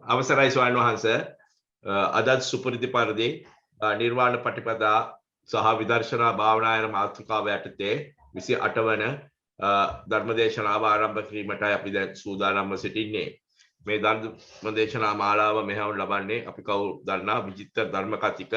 අවසරයි ස්වාමීන් වහන්සේ අදත් සුපරිදි පරිදි නිර්වාණ පටිපදා සහ විදර්ශනා භාවනා යන මාතෘකාව යටතේ 28 වන ධර්මදේශනාව ආරම්භ කිරීමටයි අපි දැන් සූදානම්ව සිටින්නේ. මේ ධර්මදේශනා මාලාව මෙහෙයවනු ලබන්නේ අපි කවුරු දන්නා විචිත්‍ර ධර්ම කතික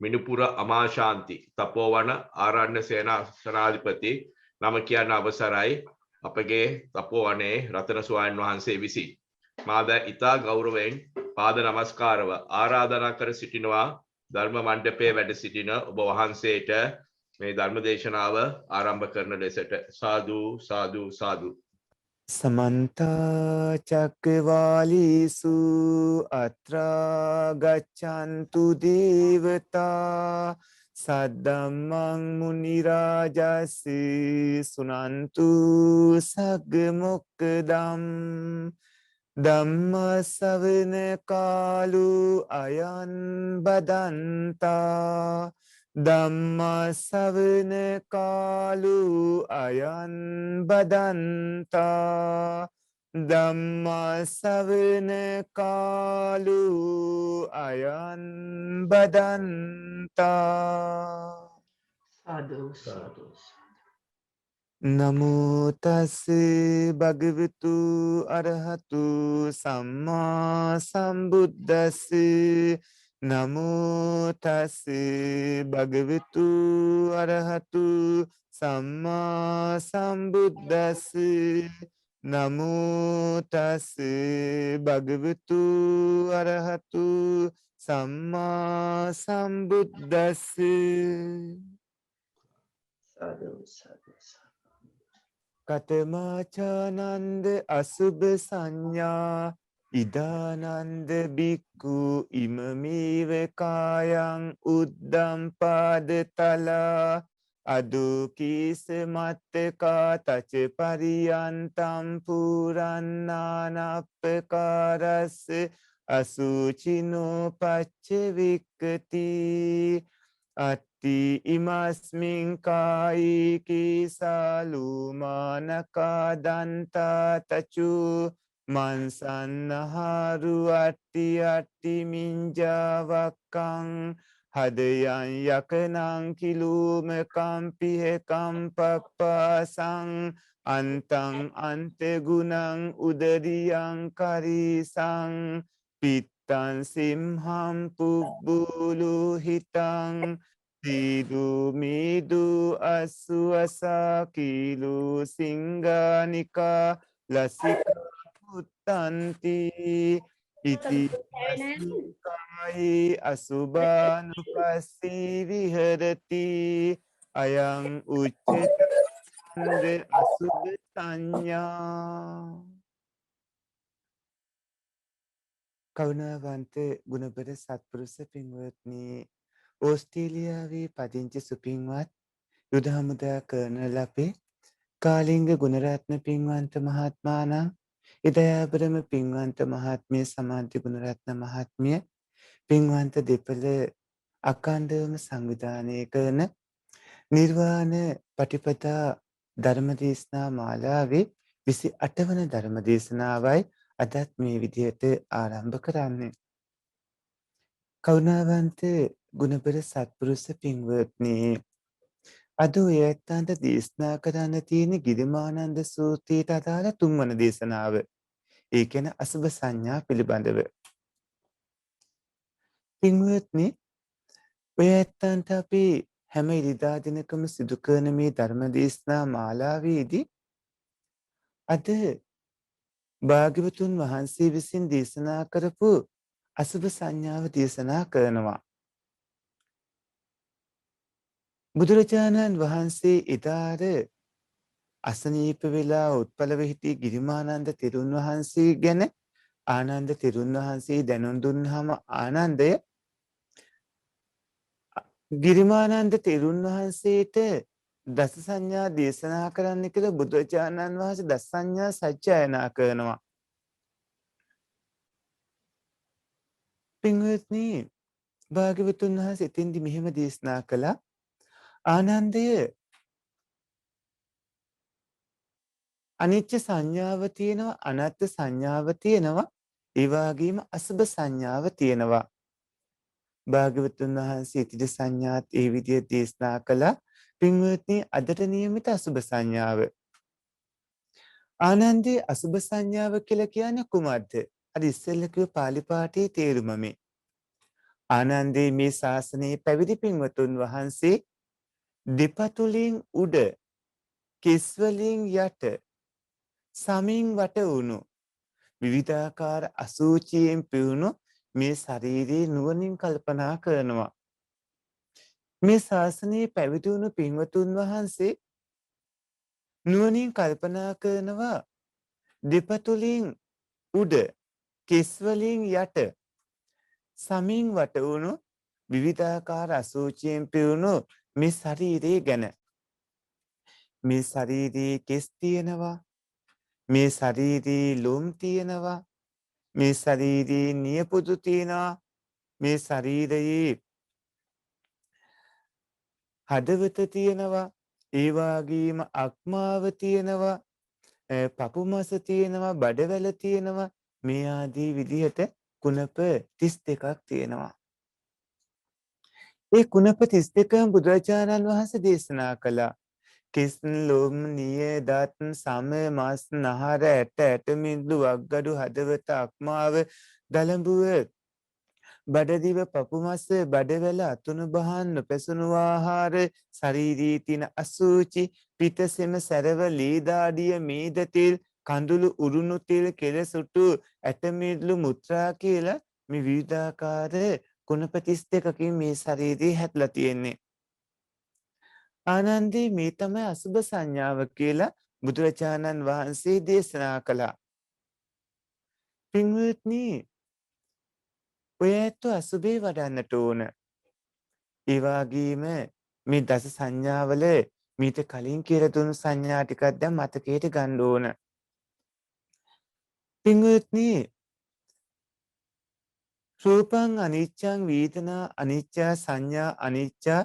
මිනුපුර අමාශාන්ති තපෝවන ආරණ්‍ය සේනාසනාධිපති නම කියන අවසරයි අපගේ තපෝවනේ රතන ස්වාමීන් වහන්සේ විසින් මාද ඉතා ගෞරවයෙන් පාද නමස්කාරව ආරාධනා කර සිටිනවා ධර්ම මණ්ඩපයේ වැඩ සිටින ඔබ වහන්සේට මේ ධර්ම දේශනාව ආරම්භ කරන ලෙසට සාදු සාදු සාදු සමන්ත චක්කවාලීසු අත්‍රා ගච්ඡන්තු දේවතා සද්දම්මං මුනි රාජස් සුනන්තු සග්ග මොක්ඛදම් ධම්ම ශ්‍රවණ කාලු අයං බදන්තා ධම්ම ශ්‍රවණ කාලු අයං බදන්තා ධම්ම ශ්‍රවණ කාලු අයං බදන්තා සාදු සාදු නමෝ තස් භගවතු අරහතු සම්මා සම්බුද්දස්ස නමෝ තස් භගවතු අරහතු සම්මා සම්බුද්දස්ස නමෝ තස් භගවතු අරහතු සම්මා සම්බුද්දස්ස සාදු සාදු කතමාචානන්ද අසුභ සංඥා ඉදානන්ද බික්ඛු ඉමමේව කායං උද්දම් පාදතලා අදුකීස මත්තකා තච පරියන්තම් පුරන්නානප්පකාරස්ස අසුචිනෝ පච්ච වික්කති අත්ති ඉමස්මින් කායි කීසාලුමානකා දන්තා තචු මන්සන්නහාරු අට්ටි අට්ටි මිංජාවක්කං හදයන් යකනං කිලූම කම්පිහ කම්පප්පාසං අන්තං අන්තගුණං උදරියං කරීසං පිත්තං සිම්හම් පුබ්බුලු හිතං සීදු මීදු අස්සුවසා කීලු සිංගානිකා ලසිකා පුත්තන්ති ඉති අස්මිකායි අසුභානුපස්සී විහරති අයං උච්චතන්ද අසුභ සංඥා. කරුණාවන්ත ගුණබර සත්පුරුෂ පින්වත්නි, ඕස්ට්‍රේලියාවේ පදිංචි සුපින්වත් යුද හමුදා කර්නල් අපේ කාලිංග ගුණරත්න පින්වන්ත මහත්මයාණන්, ඉදයාබරම පින්වන්ත මහත්මිය සමාන්ති ගුණරත්න මහත්මිය පින්වන්ත දෙපළ අඛණ්ඩවම සංවිධානය කරන නිර්වාණ පටිපදා ධර්මදේශනා මාලාවේ 28 වන ධර්මදේශනාවයි අදත් මේ විදිහට ආරම්භ කරන්නේ. කරුණාවන්ත ගුණබර සත්පුරුෂ පින්වත්නි, අද ඔය ඇත්තන්ට දේශනා කරන්න තියෙන ගිරිමානන්ද සූත්‍රයට අදාළ 3 වන දේශනාව. ඒ කියන්නේ අසුභ සංඥා පිළිබඳව. පින්වත්නි, ඔය ඇත්තන්ට අපි හැම ඉරිදා දිනකම සිදු කරන මේ ධර්ම දේශනා මාලාවේදී අද භාග්‍යවතුන් වහන්සේ විසින් දේශනා කරපු අසුභ සංඥාව දේශනා කරනවා. බුදුරජාණන් වහන්සේ එදාර අසනීප වෙලා උත්පලව සිටි ගිරිමානන්ද තෙරුන් වහන්සේ ගැන ආනන්ද තෙරුන් වහන්සේ දැනුම් දුන්නාම ආනන්දය ගිරිමානන්ද තෙරුන් වහන්සේට දස සංඥා දේශනා කරන්න කියලා බුදුරජාණන් වහන්සේ දස සංඥා සජ්ජායනා කරනවා. පින්වත්නි, භාග්‍යවතුන් වහන්සේ එතෙන්දි මෙහෙම දේශනා කළා. ආනන්දය, අනිච්ච සංඥාව තියෙනවා, අනාත්ම සංඥාව තියෙනවා. ඒ වගේම අසුබ සංඥාව තියෙනවා. භාග්‍යවතුන් වහන්සේ ඉතිරි සංඥාත් ඒ විදිහට දේශනා කළා. පින්වත්නි අදට නියමිත අසුබ සංඥාව. ආනන්දේ අසුබ සංඥාව කියලා කියන්නේ කුමක්ද? අර ඉස්සෙල්ලා කිව්ව පාලි පාඨයේ තේරුම මේ. ආනන්දේ මේ ශාසනයේ පැවිදි පින්වතුන් වහන්සේ දෙපතුලින් උඩ කෙස්වලින් යට සමින් වට වුණු විවිධාකාර අසූචියෙන් පිරුණු මේ ශරීරයේ නුවණින් කල්පනා කරනවා. මේ ශාසනයේ පැවිදි වුණු පින්වතුන් වහන්සේ නුවණින් කල්පනා කරනවා දෙපතුලින් උඩ කෙස්වලින් යට සමින් වට වුණු විවිධාකාර අසූචියෙන් පිරුණු මේ ශරීරය ගැන. මේ ශරීරයේ කෙස් තියෙනවා. මේ ශරීරයේ ලොම් තියෙනවා. මේ ශරීරයේ නියපොතු තියෙනවා. මේ ශරීරයේ හදවත තියෙනවා. ඒ වගේම අක්මාව තියෙනවා. පපු මස තියෙනවා. බඩවැල තියෙනවා. මේ ආදී විදිහට කුණප 32ක් තියෙනවා. ඒ කුණප 32ම බුදුරජාණන් වහන්සේ දේශනා කළා. කෙස් ලොම් නිය දත් සම මස් නහර ඇට මිදුළු වක්ගඩු හදවත අක්මාව දලඹුව බඩදිව පපුමස බඩවැල අතුණු බහන් නොපැසුණු ආහාර ශරීරයේ තියෙන අසුචි පිටසෙම සැරව ලී දාඩිය මේද තෙල් කඳුළු උරුණු තෙල් කෙලසුටු ඇට මිදුළු මුත්‍රා කියලා මේ විවිධාකාර කුණප 32කින් මේ ශරීරය හැදලා තියෙන්නේ. ආනන්දේ මේ තමයි අසුබ සංඥාව කියලා බුදුරජාණන් වහන්සේ දේශනා කළා. පින්වත්නි ඔය ඇත්තෝ අසුබේ වඩන්නට ඕන. ඒ වගේම මේ දස සංඥාවල මීට කලින් කියලා දුන්නු සංඥා ටිකක් දැන් මතකයට ගන්න ඕන. පින්වත්නි රූපං අනිච්චං වේදනා අනිච්චා සංඥා අනිච්චා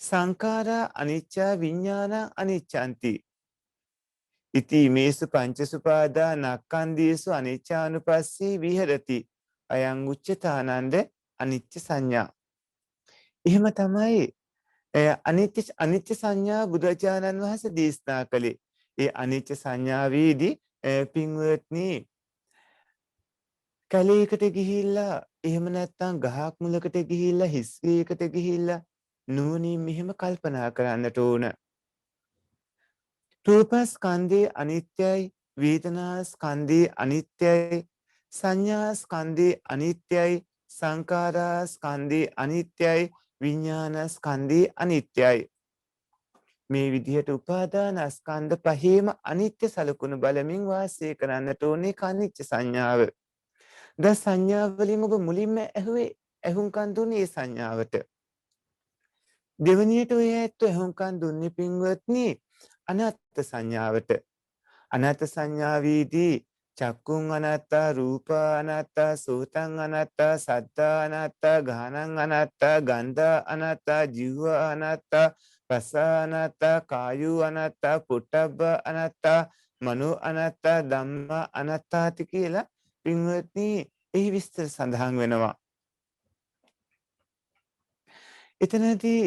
සංඛාරා අනිච්චා විඥානං අනිච්ඡanti. ඉති මේසු පංචසුපාදා නක්ඛන්දේසු අනිච්චානුපස්සී විහෙරති. අයං උච්චතානන්ද අනිච්ච සංඥා. එහෙම තමයි අනිච්ච සංඥා බුදුරජාණන් වහන්සේ දේශනා කළේ. ඒ අනිච්ච සංඥාවේදී පින්වත්නි කැලේකට ගිහිල්ලා එහෙම නැත්නම් ගහක් මුලකට ගිහිල්ලා හිස් වේකට ගිහිල්ලා නුවණින් මෙහෙම කල්පනා කරන්නට ඕන. රූපස්කන්ධේ අනිත්‍යයි, වේදනාස්කන්ධේ අනිත්‍යයි, සංඥාස්කන්ධේ අනිත්‍යයි, සංකාරස්කන්ධේ අනිත්‍යයි, විඥානස්කන්ධේ අනිත්‍යයි. මේ විදිහට උපාදානස්කන්ධ පහේම අනිත්‍ය සලකුණු බලමින් වාසය කරන්නට ඕනේ අනිච්ච සංඥාව. ද සංඥාව වලින් ඔබ මුලින්ම ඇහුම්කන් දුන්නේ ඒ සංඥාවට. දෙවනියට ඔය ඇත්තෝ ඇහුම්කන් දුන්නේ පින්වත්නි අනාත්ම සංඥාවට. අනාත්ම සංඥාවේදී චක්කුං අනාත්තා, රූප අනාත්තා, සෝතං අනාත්තා, සද්දා අනාත්තා, ගානං අනාත්තා, ගන්ධා අනාත්තා, ජීව අනාත්තා, රස අනාත්තා, කායු අනාත්තා, පොට්ටබ්බ අනාත්තා, මනෝ අනාත්තා, ධම්මා අනාත්තාති කියලා පින්වත්නි එහි විස්තර සඳහන් වෙනවා. එතනදී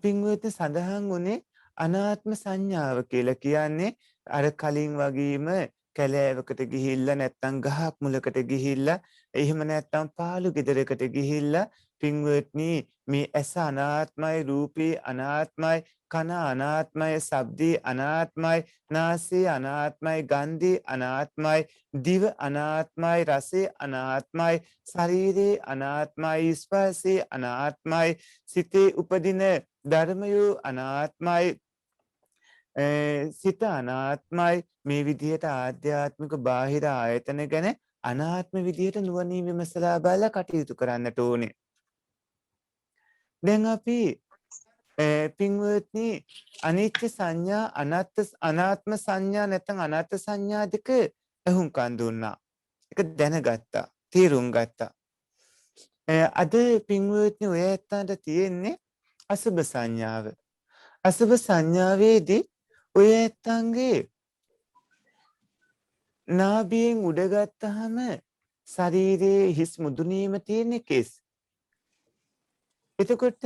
පින්වත්නි සඳහන් වුණේ අනාත්ම සංඥාව කියලා කියන්නේ අර කලින් වගේම කැලෑවකට ගිහිල්ලා නැත්නම් ගහක් මුලකට ගිහිල්ලා එහෙම නැත්නම් පාළු ගෙදරකට ගිහිල්ලා පින්වත්නි මේ ඇස අනාත්මයි, රූපේ අනාත්මයි, කන අනාත්මයි, ශබ්දේ අනාත්මයි, නාසය අනාත්මයි, ගන්ධේ අනාත්මයි, දිව අනාත්මයි, රසේ අනාත්මයි, ශරීරේ අනාත්මයි, ස්පර්ශේ අනාත්මයි, සිතේ උපදින ධර්මයෝ අනාත්මයි, සිත අනාත්මයි. මේ විදිහට ආධ්‍යාත්මික බාහිර ආයතන ගැන අනාත්ම විදිහට නුවණින් විමසලා බලලා කටයුතු කරන්නට ඕනේ. දැන් අපි පින්වත්නි අනිත්‍ය සංඥා අනාත්ම සංඥා නැත්නම් අනාත්ම සංඥා දෙක අහුම්කන් දුන්නා. ඒක දැනගත්තා, තේරුම් ගත්තා. අද පින්වත්නි ඔය ඇත්තන්ට තියෙන්නේ අසුබ සංඥාව. අසුබ සංඥාවේදී ඔය ඇත්තන්ගේ නාභියෙන් උඩ ගත්තාම ශරීරයේ හිස් මුදුනේම තියෙන කෙස්. එතකොට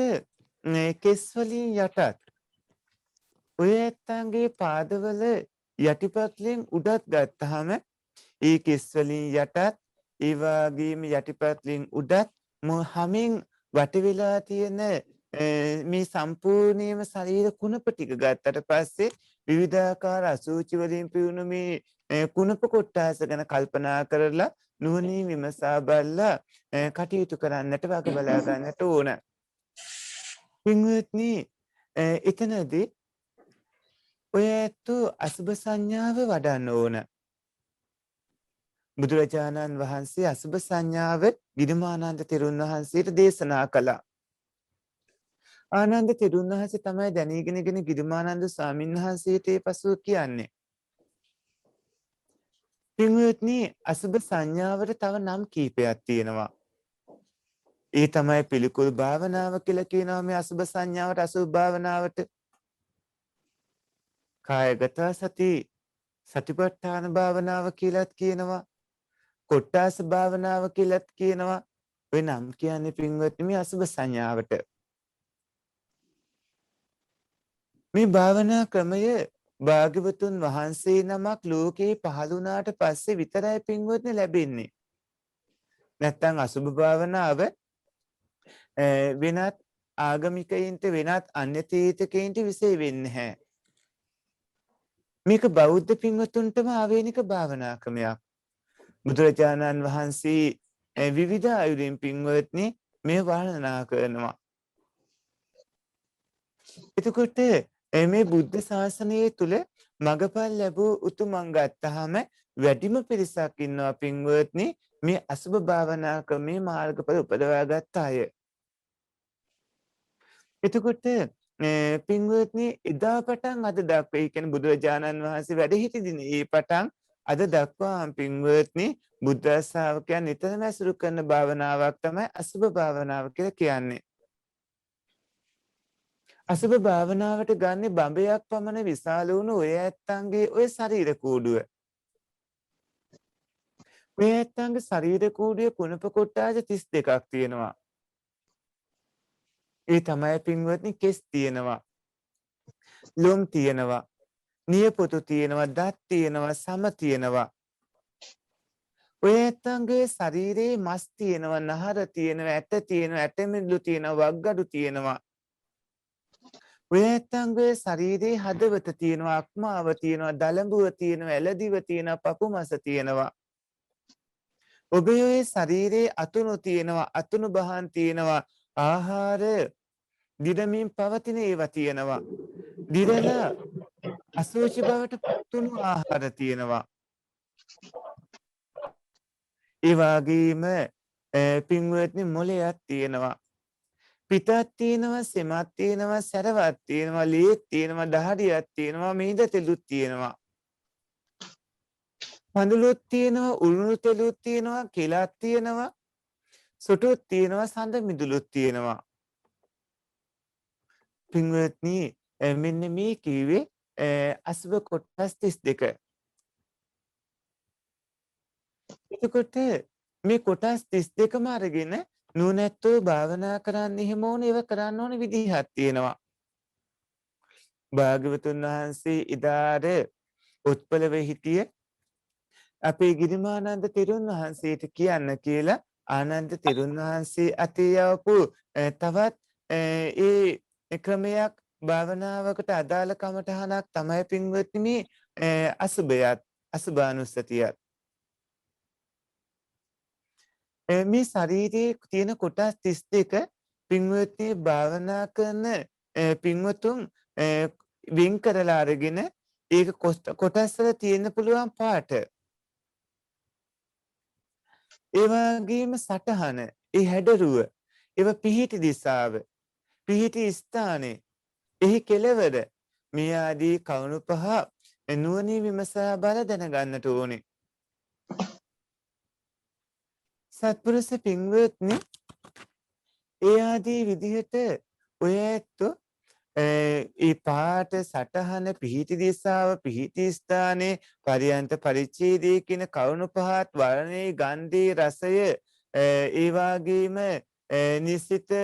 කෙස් වලින් යටත් ඔය ඇත්තන්ගේ පාදවල යටිපතුලෙන් උඩත් ගත්තාම ඒ කෙස් වලින් යටත් ඒ වගේම යටිපතුලෙන් උඩත් හමින් වට වෙලා තියෙන මේ සම්පූර්ණයෙන්ම ශරීර කුණප ටික ගත්තට පස්සේ විවිධාකාර අසුචි වලින් පිරුණු මේ කුණප කොට්ටාස ගැන කල්පනා කරලා නුවණින් විමසා බලලා කටයුතු කරන්නට වග බලා ගන්නට ඕන. පින්වත්නි එතනදී ඔය ඇත්තෝ අසුභ සංඥාව වඩන්න ඕන. බුදුරජාණන් වහන්සේ අසුභ සංඥාව ගිරිමානන්ද තෙරුන් වහන්සේට දේශනා කළා. ආනන්ද තෙරුන් වහන්සේ තමයි දැනීගෙනගෙන ගිරිමානන්ද ස්වාමීන් වහන්සේට පසුව කියන්නේ. පින්වත්නි අසුභ සංඥාවට තව නම් කීපයක් තියෙනවා. ඒ තමයි පිළිකුල් භාවනාව කියලා කියනවා මේ අසුභ සංඥාවට අසුභ භාවනාවට. කායගත සති සතිපට්ඨාන භාවනාව කියලාත් කියනවා. කොට්ටාස භාවනාව කියලාත් කියනවා. ඔය නම් කියන්නේ පින්වත්නි මේ අසුභ සංඥාවට. මේ භාවනා ක්‍රමය භාග්‍යවතුන් වහන්සේ නමක් ලෝකේ පහළ වුණාට පස්සේ විතරයි පින්වත්නි ලැබෙන්නේ. නැත්තම් අසුභ භාවනාව වෙනත් ආගමිකයින්ට වෙනත් අන්‍ය තීතකයින්ට විශේෂ වෙන්නේ නැහැ. මේක බෞද්ධ පින්වතුන්ටම ආවේනික භාවනා ක්‍රමයක්. බුදුරජාණන් වහන්සේ විවිධ ආයුරින් පින්වත්නි මේ වර්ණනා කරනවා. එතකොට මේ බුද්ධ ශාසනය තුල මගපල් ලැබූ උතුමන් ගත්තාම වැඩිම පිරිසක් ඉන්නවා පින්වත්නි මේ අසුභ භාවනා ක්‍රමේ මාර්ගඵල උපදවා ගත්ත අය. එතකොට පින්වත්නි එදා පටන් අද දක්වා ඒ කියන්නේ බුදුරජාණන් වහන්සේ වැඩ සිටි දිනේ ඒ පටන් අද දක්වා පින්වත්නි බුද්ධ ශ්‍රාවකයන් නිතරම ඇසුරු කරන භාවනාවක් තමයි අසුභ භාවනාව කියලා කියන්නේ. අසුභ භාවනාවට ගන්නේ බඹයක් පමණ විශාල වුණු ඔය ඇත්තන්ගේ ඔය ශරීර කූඩුව. ඔය ඇත්තන්ගේ ශරීර කූඩුවේ කුණප කොටාස 32ක් තියෙනවා. ඒ තමයි පින්වත්නි කෙස් තියෙනවා. ලොම් තියෙනවා. නියපොතු තියෙනවා, දත් තියෙනවා, සම තියෙනවා. ඔය ඇත්තන්ගේ ශරීරයේ මස් තියෙනවා, නහර තියෙනවා, ඇට තියෙනවා, ඇටමිදුළු තියෙනවා, වග්ගඩු තියෙනවා. ඔය ඇත්තන්ගේ ශරීරයේ හදවත තියෙනවා, අක්මාව තියෙනවා, දලඹුව තියෙනවා, එළදිව තියෙනවා, පපු මස තියෙනවා. ඔබේ ඔය ශරීරයේ අතුණු තියෙනවා, අතුණු බහන් තියෙනවා, ආහාර දිරමින් පවතින ඒවා තියෙනවා. දිරලා අසුචි බවට පත්වුණු ආහාර තියෙනවා. ඒ වගේම පින්වත්නි මොළයක් තියෙනවා. පිටක් තියෙනවා, සෙමක් තියෙනවා, සැරවක් තියෙනවා, ලේක් තියෙනවා, දහඩියක් තියෙනවා, මිහිඳ තෙලුත් තියෙනවා. පඳුලුත් තියෙනවා, උළුණු තෙලුත් තියෙනවා, කෙලක් තියෙනවා, සොටුත් තියෙනවා, සඳ මිදුලුත් තියෙනවා. පින්වත්නි මෙන්න මේ කිව්වේ අසුභ කොටස් 32. එතකොට මේ කොටස් 32ම අරගෙන නුවණැත්තෝ භාවනා කරන්න එහෙම ඕනේ ඒව කරන්න ඕනේ විදිහක් තියෙනවා. භාග්‍යවතුන් වහන්සේ ඉදාර උත්පලව හිටිය අපේ ගිරිමානන්ද තෙරුන් වහන්සේට කියන්න කියලා ආනන්ද තෙරුන් වහන්සේ අතේ යවපු තවත් ඒ ක්‍රමයක් භාවනාවකට අදාළ කමටහනක් තමයි පින්වත්නි මේ අසුභයත් අසුභානුස්සතියත්. මේ ශරීරයේ තියෙන කොටස් 32 පින්වත්නි භාවනා කරන පින්වතුන් වෙන් කරලා අරගෙන ඒක කොටස් වල තියෙන්න පුළුවන් පාට. ඒ වගේම සටහන, ඒ හැඩරුව, ඒව පිහිටි දිශාව, පිහිටි ස්ථානේ, එහි කෙලවර මේ ආදී කරුණු පහ නුවණින් විමසා බල දැනගන්නට ඕනේ. සත්පුරුෂ පින්වත්නි ඒ ආදී විදිහට ඔය ඇත්තෝ ඒ පාට සටහන පිහිටි දිසාව පිහිටි ස්ථානයේ පරියන්ත පරිච්ඡේදයේ කියන කරුණු පහත් වර්ණයේ ගන්ධයේ රසය ඒ වගේම නිශ්චිත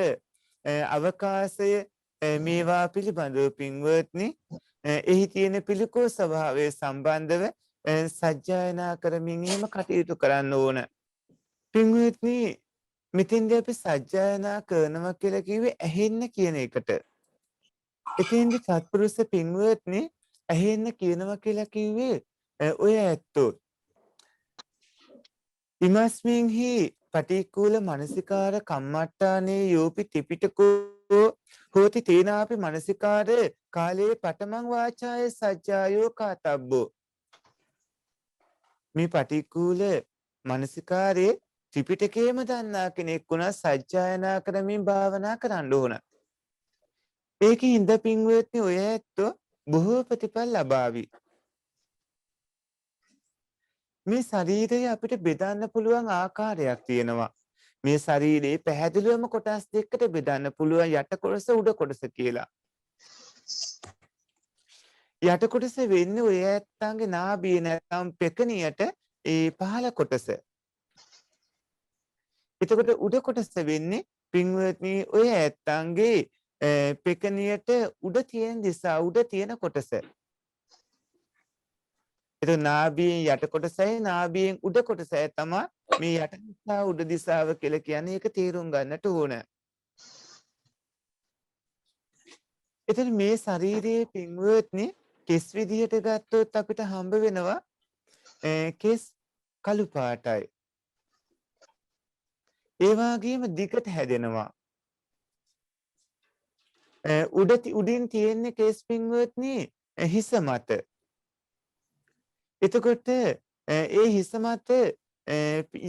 අවකාශය මේවා පිළිබඳව පින්වත්නි එහි තියෙන පිළිකෝ ස්වභාවය සම්බන්ධව සජ්ජායනා කරමින් එහෙම කටයුතු කරන්න ඕන. පින්වත්නි මෙතෙන්දී අපි සජ්ජායනා කරනවා කියලා කිව්වේ ඇහෙන්න කියන එකට. එතෙන්දී සත්පුරුෂ පින්වත්නි ඇහෙන්න කියනවා කියලා කිව්වේ ඔය ඇත්තෝ ඉමස්මින්හි පටික්කුල මනසිකාර කම්මට්ටානේ යෝපි ත්‍රිපිටකෝ හෝති තේනාපි මනසිකාර කාලේ පඨමං වාචාය සජ්ජායෝ කාතබ්බෝ මේ පටික්කුල මනසිකාරයේ ත්‍රිපිටකයේම දන්නා කෙනෙක් වුණා සජ්ජායනා කරමින් භාවනා කරන්න ඕන. ඒකින්ද පින්වත්නි ඔය ඇත්තෝ බොහෝ ප්‍රතිඵල ලබාවි. මේ ශරීරය අපිට බෙදන්න පුළුවන් ආකාරයක් තියෙනවා. මේ ශරීරයේ පැහැදිලිවම කොටස් දෙකකට බෙදන්න පුළුවන් යට කොටස උඩ කොටස කියලා. යට කොටස වෙන්නේ ඔය ඇත්තන්ගේ නාභිය නැත්නම් පෙකණියට ඒ පහළ කොටස. එතකොට උඩ කොටස වෙන්නේ පින්වත්නි ඔය ඇත්තන්ගේ පෙකණියට උඩ තියෙන දිසා උඩ තියෙන කොටස. එතකොට නාභියෙන් යට කොටසයි නාභියෙන් උඩ කොටසයි තමයි මේ යට දිසා උඩ දිසාව කියලා කියන්නේ. ඒක තේරුම් ගන්නට ඕන. එතන මේ ශරීරයේ පින්වත්නි කෙස් විදියට ගත්තොත් අපිට හම්බ වෙනවා කෙස් කළු පාටයි. ඒ වගේම දිගට හැදෙනවා. උඩින් තියෙන්නේ කෙස් පින්වත්නි හිස මත. එතකොට ඒ හිස මත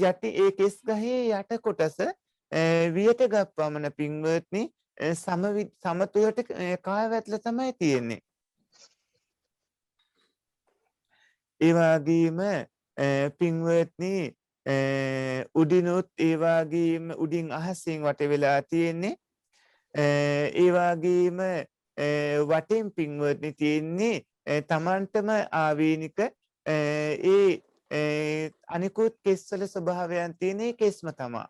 යටි ඒ කෙස් ගහේ යට කොටස වියට ගප්පමණ පින්වත්නි සමතුලට කාය වැටල තමයි තියෙන්නේ. ඒ වගේම පින්වත්නි උඩිනුත් ඒ වගේම උඩින් අහසින් වට වෙලා තියෙන්නේ. ඒ වගේම වටෙන් පින්වත්නි තියෙන්නේ තමන්ටම ආවේනික අනිකුත් කෙස්වල ස්වභාවයන් තියෙන කෙස්ම තමා.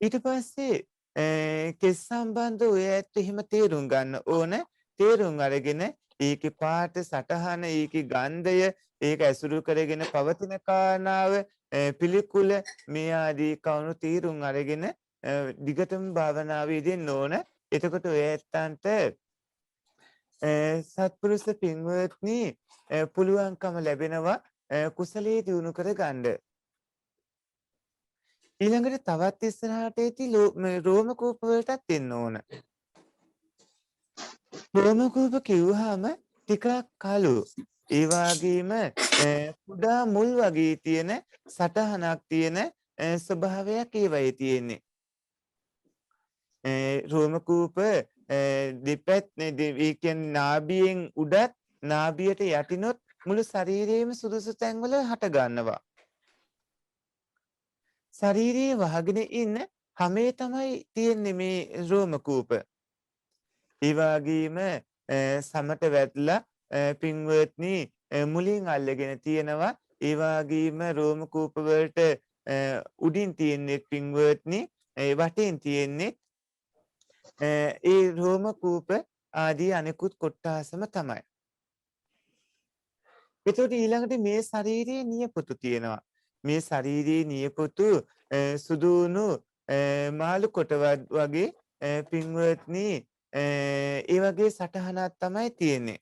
ඊට පස්සේ කෙස් සම්බන්ධ ඔය ඇත්ත එහෙම තේරුම් ගන්න ඕන. තේරුම් අරගෙන ඒකේ පාට සටහන ඒකේ ගන්ධය ඒක ඇසුරු කරගෙන පවතින කාරණාව පිළිකුල මේ ආදී කවුණු තීරුම් අරගෙන දිගටම භාවනාවේ යෙදෙන්න ඕන. එතකොට ඔය ඇත්තන්ට සත්පුරුෂ පින්වත්නි පුළුවන්කම ලැබෙනවා කුසලයේ දියුණු කරගන්න. ඊළඟට තවත් ඉස්සරහට ඇති රෝම කූප වලටත් එන්න ඕන. රෝම කූප කිව්වහම ටිකක් කළු. ඒ වගේම කුඩා මුල් වගේ තියෙන සටහනක් තියෙන ස්වභාවයක් ඒවයේ තියෙන්නේ. රෝම කූප දෙපැත්තේ ඒ කියන්නේ නාභියෙන් උඩත් නාභියට යටිනොත් මුළු ශරීරයේම සුදුසු තැන්වල හට ගන්නවා. ශරීරයේ වහගෙන ඉන්න හැමේ තමයි තියෙන්නේ මේ රෝම කූප. ඒ වගේම සමට වැටලා පින්වත්නි මුලින් අල්ලගෙන තියෙනවා. ඒ වගේම රෝම කූප වලට උඩින් තියෙන්නේ පින්වත්නි වටෙන් තියෙන්නේ ඒ රෝම කූප ආදී අනෙකුත් කොට්ටාසම තමයි. එතකොට ඊළඟට මේ ශරීරයේ නියපොතු තියෙනවා. මේ ශරීරයේ නියපොතු සුදුණු මාළු කොට වගේ පින්වත්නි ඒ වගේ සටහනක් තමයි තියෙන්නේ.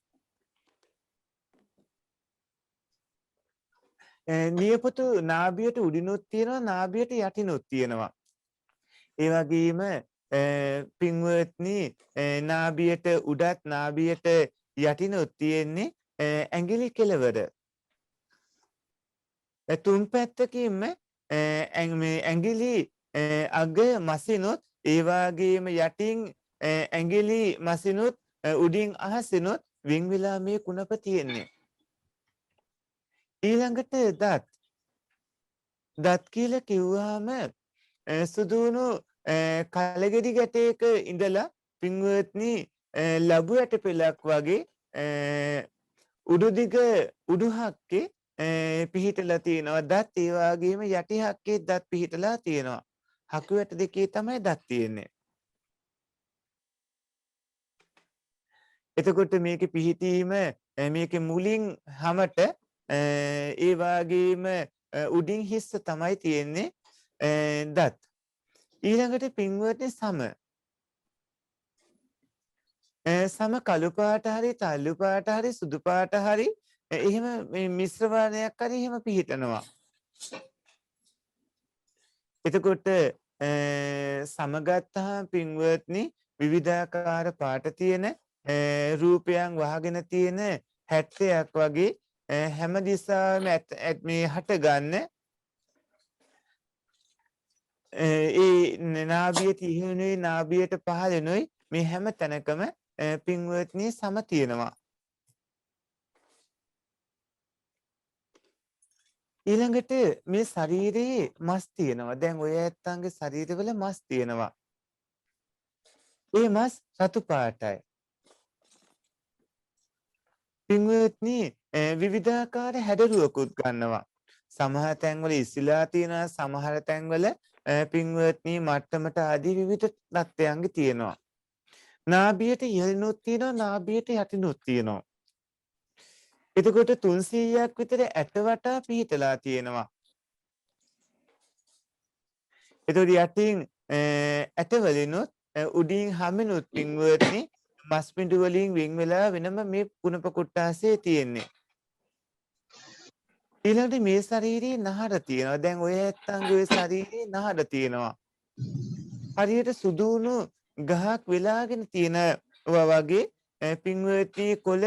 නියපොතු නාභියට උඩිනුත් තියෙනවා නාභියට යටිනුත් තියෙනවා. ඒ වගේම පින්වත්නි නාභියට උඩත් නාභියට යටිනුත් තියෙන්නේ ඇඟිලි කෙළවර. තුන් පැත්තකින්ම ඇඟිලි අග මසිනුත් ඒ වගේම යටින් ඇඟිලි මසිනුත් උඩින් අහසිනුත් වින් වෙලා මේ කුණප තියෙන්නේ. ඊළඟට දත් කියලා කිව්වහම සුදුණු කලගෙඩි ගැටයක ඉඳලා පින්වත්නි ලැබු ඇට පෙලක් වගේ උඩුදිග උඩුහක්කේ පිහිටලා තියෙනවා. දත් ඒ වගේම යටි හක්කේ දත් පිහිටලා තියෙනවා. හකු ඇට දෙකේ තමයි දත් තියෙන්නේ. එතකොට මේකේ පිහිටීම මේකේ මුලින් හැමට ඒ වගේම උඩින් හිස්ස තමයි තියෙන්නේ දත්. ඊළඟට පින්වත්නි සම කළු පාට හරි තල්ලු පාට හරි සුදු පාට හරි එහෙම මිශ්‍ර වර්ණයක් හරි එහෙම පිහිටනවා. එතකොට සමගත්තාම පින්වත්නි විවිධාකාර පාට තියෙන රූපයන් වහගෙන තියෙන 70ක් වගේ හැම දිසාවෙම මේ හට ගන්න ඒ නාභියට ඉහළුයි නාභියට පහළුයි මේ හැම තැනකම පින්වත්නි සම තියෙනවා. ඊළඟට මේ ශරීරයේ මස් තියෙනවා. දැන් ඔය ඇත්තන්ගේ ශරීරවල මස් තියෙනවා. ඒ මස් රතු පාටයි. පින්වත්නි විවිධාකාර හැඩරුවකුත් ගන්නවා. සමහර තැන්වල ඉසිලා තියෙනවා, සමහර තැන්වල පින්වත්නි මට්ටමට ආදී විවිධ තත්ත්වයන්ගේ තියෙනවා. නාභියට ඉහළිනුත් තියෙනවා, නාභියට යටිනුත් තියෙනවා. එතකොට 300ක් විතර ඇට වටා පිහිටලා තියෙනවා. එතකොට යටින් ඇට වලිනුත් උඩින් හැමිනුත් පින්වත්නි මස් පිඬු වලින් වෙන් වෙලා වෙනම මේ කුණප කොටාසේ තියෙන්නේ. ඊළඟට මේ ශරීරයේ නහර තියෙනවා. දැන් ඔය ඇත්තන්ගේ ඔය ශරීරයේ නහර තියෙනවා. හරියට සුදුණු ගහක් වෙලාගෙන තියෙනවා වගේ පින්වත්නි කොළ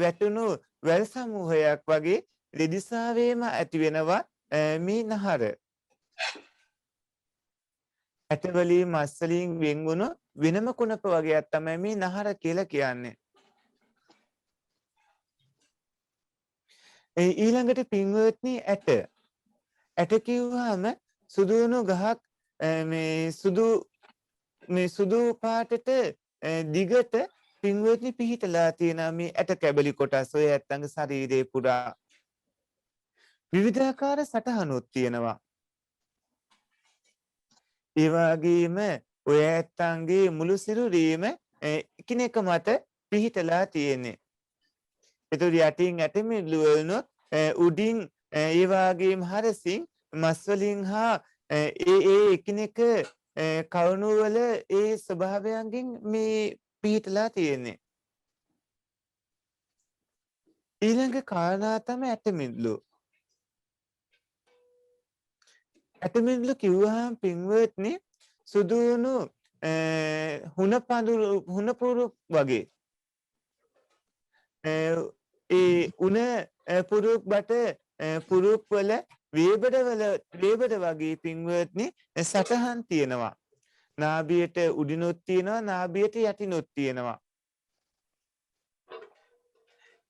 වැටුණු වැල් සමූහයක් වගේ දෙදිසාවෙම ඇති වෙනවා මේ නහර. ඇට වලින් මස් වලින් වෙන් වුණු වෙනම කුණප වගේක් තමයි මේ නහර කියලා කියන්නේ. ඊළඟට පින්වත්නි ඇට කිව්වහම සුදුණු ගහක් මේ සුදු පාටට දිගට පින්වත්නි පිහිටලා තියෙන මේ ඇට කැබලි කොටස් ඔය ඇත්තන්ගේ ශරීරේ පුරා විවිධාකාර සටහනුත් තියෙනවා. ඒ වගේම ඔය ඇත්තන්ගේ මුළු සිරුරීම එකිනෙක මත පිහිටලා තියෙන්නේ. එතකොට යටින් ඇටමිල්ලු වලනොත් උඩින් ඒ වගේම හරසින් මස් වලින් හා ඒ එකිනෙක කවුණු වල ඒ ස්වභාවයන්ගෙන් මේ පිහිටලා තියෙන්නේ. ඊළඟ කාරණා තමයි ඇටමිල්ලු. ඇටමිල්ලු කිව්වහම පින්වත්නි සුදුණු හුණපුරු වගේ ඒ උණ පුරුක් බට පුරුක් වල වේබඩ වගේ පින්වත්නි සටහන් තියෙනවා. නාභියට උඩිනුත් තියෙනවා, නාභියට යටිනුත් තියෙනවා.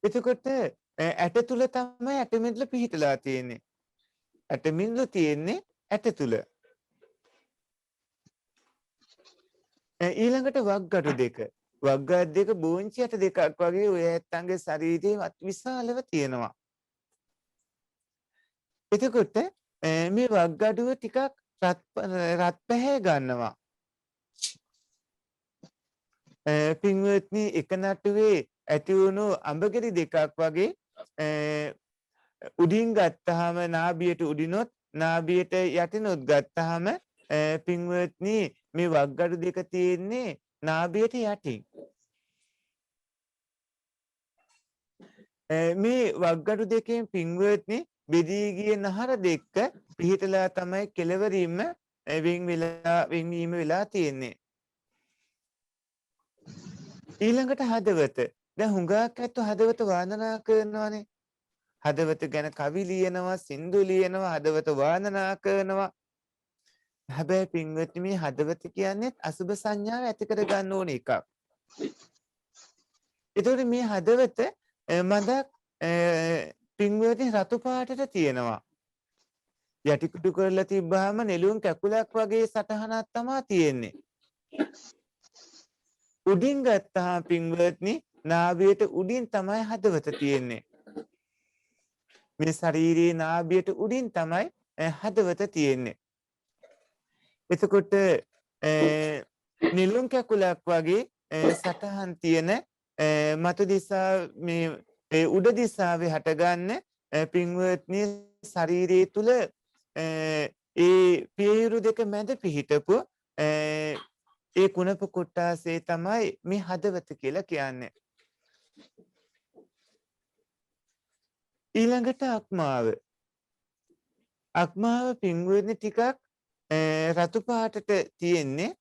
එතකොට ඇට තුල තමයි ඇටමිල්ල පිහිටලා තියෙන්නේ. ඇටමිල්ල තියෙන්නේ ඇට තුල. ඊළඟට වක්ගඩු දෙක. වක්ගඩු දෙක බෝංචි ඇට දෙකක් වගේ ඔය ඇත්තන්ගේ ශරීරයේ විශාලව තියෙනවා. එතකොට මේ වක්ගඩුව ටිකක් රත් පැහැ ගන්නවා. පින්වත්නි එක නටුවේ ඇති වුණු අඹගෙඩි දෙකක් වගේ උඩින් ගත්තාම නාභියට උඩිනොත් නාභියට යටිනොත් ගත්තාම පින්වත්නි මේ වක්ගඩු දෙක තියෙන්නේ නාභියට යටින්. මේ වක්ගඩු දෙකෙන් පින්වත්නි බෙදී ගිය නහර දෙක පිහිටලා තමයි කෙළවරින්ම වෙන්වීම වෙලා තියෙන්නේ. ඊළඟට හදවත. දැන් හුඟක් ඇත්තෝ හදවත වර්ණනා කරනවානේ. හදවත ගැන කවි ලියනවා, සින්දු ලියනවා, හදවත වර්ණනා කරනවා. හැබැයි පින්වත්නි මේ හදවත කියන්නේ අසුබ සංඥාව ඇති කර ගන්න ඕන එකක්. ඒතකොට මේ හදවත මඳක් පින්වත්නි රතු පාටට තියෙනවා. යටිකුටු කරලා තිබ්බහම නෙළුම් කැකුලක් වගේ සටහනක් තමයි තියෙන්නේ. උඩින් ගත්තාම පින්වත්නි නාභියට උඩින් තමයි හදවත තියෙන්නේ. මේ ශරීරයේ නාභියට උඩින් තමයි හදවත තියෙන්නේ. එතකොට නිලුම් කැකුලක් වගේ සටහන් තියෙන මතු දිසා මේ උඩ දිසාවේ හටගන්න පින්වත්නි ශරීරයේ තුල ඒ පියයුරු දෙක මැද පිහිටපු ඒ කුණප කොටාසේ තමයි මේ හදවත කියලා කියන්නේ. ඊළඟට අක්මාව. අක්මාව පින්වත්නි ටිකක් රතු පාටට තියෙන්නේ.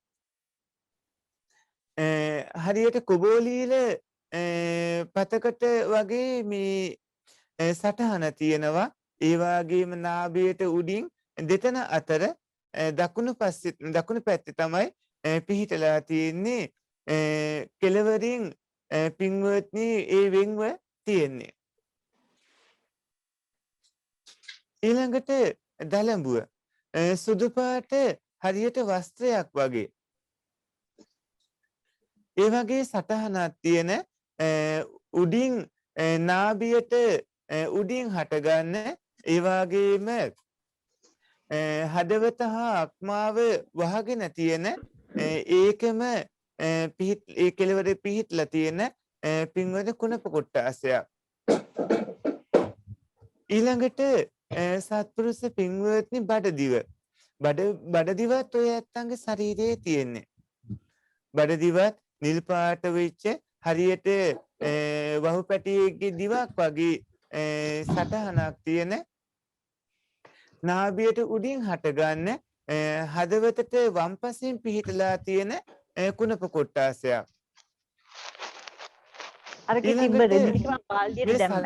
හරියට කොබෝලීල පතකට වගේ මේ සටහන තියෙනවා. ඒ වගේම නාභියට උඩින් දෙතන අතර දකුණු පැත්තේ තමයි පිහිටලා තියෙන්නේ. කෙළවරින් පින්වත්නි ඒ වෙන්ව තියෙන්නේ. ඊළඟට දලඹුව. සුදු පාට හරියට වස්ත්‍රයක් වගේ. ඒ වගේ සටහනක් තියෙන උඩින් නාභියට උඩින් හටගන්න ඒ වගේම හදවත හා අක්මාව වහගෙන තියෙන ඒකම ඒ කෙළවරේ පිහිටලා තියෙන පින්වද කුණප කොටාසයක්. ඊළඟට සත්පුරුෂ පින්වත්නි බඩදිව. බඩදිවත් ඔය ඇත්තන්ගේ ශරීරයේ තියෙන්නේ. බඩදිවත් නිල් පාට වෙච්ච හරියට වහු පැටියෙක්ගේ දිවක් වගේ සටහනක් තියෙන නාභියට උඩින් හටගන්න හදවතට වම්පසින් පිහිටලා තියෙන කුණප කොටාසයක්.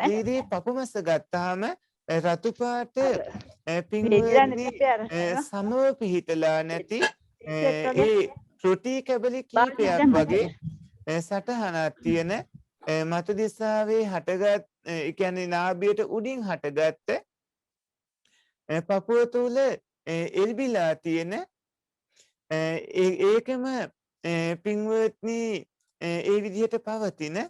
ශරීරයේ පපුමස ගත්තාම රතු පාට පින්වත්නි සමව පිහිටලා නැති ඒ ට්‍රොටි කැබලි කීපයක් වගේ සටහනක් තියෙන මතු දිසාවේ හටගත් ඒ කියන්නේ නාභියට උඩින් හටගත්ත පපුව තුල එල්බිලා තියෙන ඒකම පින්වත්නි ඒ විදිහට පවතින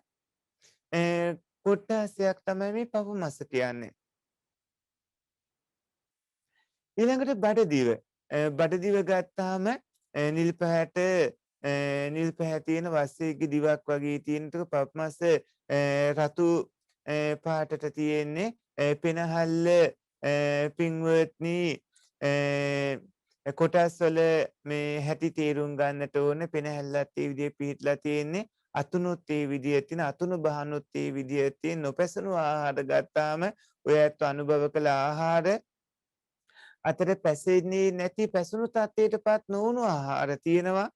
කොට්ටාසයක් තමයි මේ පපුමස කියන්නේ. ඊළඟට බඩදිව. බඩදිව ගත්තාම නිල් පැහැ තියෙන වස්සේගේ දිවක් වගේ තියෙන පපුමස රතු පාටට තියෙන්නේ පෙනහල්ල පින්වත්නි කොටස් වල මේ හැටි තේරුම් ගන්නට ඕන පෙනහැල්ලත් ඒ විදිහේ පිහිටලා තියෙන්නේ අතුනුත් ඒ විදිහේ තියෙන අතුණු බහනුත් ඒ විදිහේ තියෙන නොපැසුණු ආහාර ගත්තාම ඔය ඇත්ත අනුභව කළ ආහාර අතර පැසෙන්නේ නැති පැසුණු තත්ත්වයටපත් නොවුණු ආහාර තියෙනවා.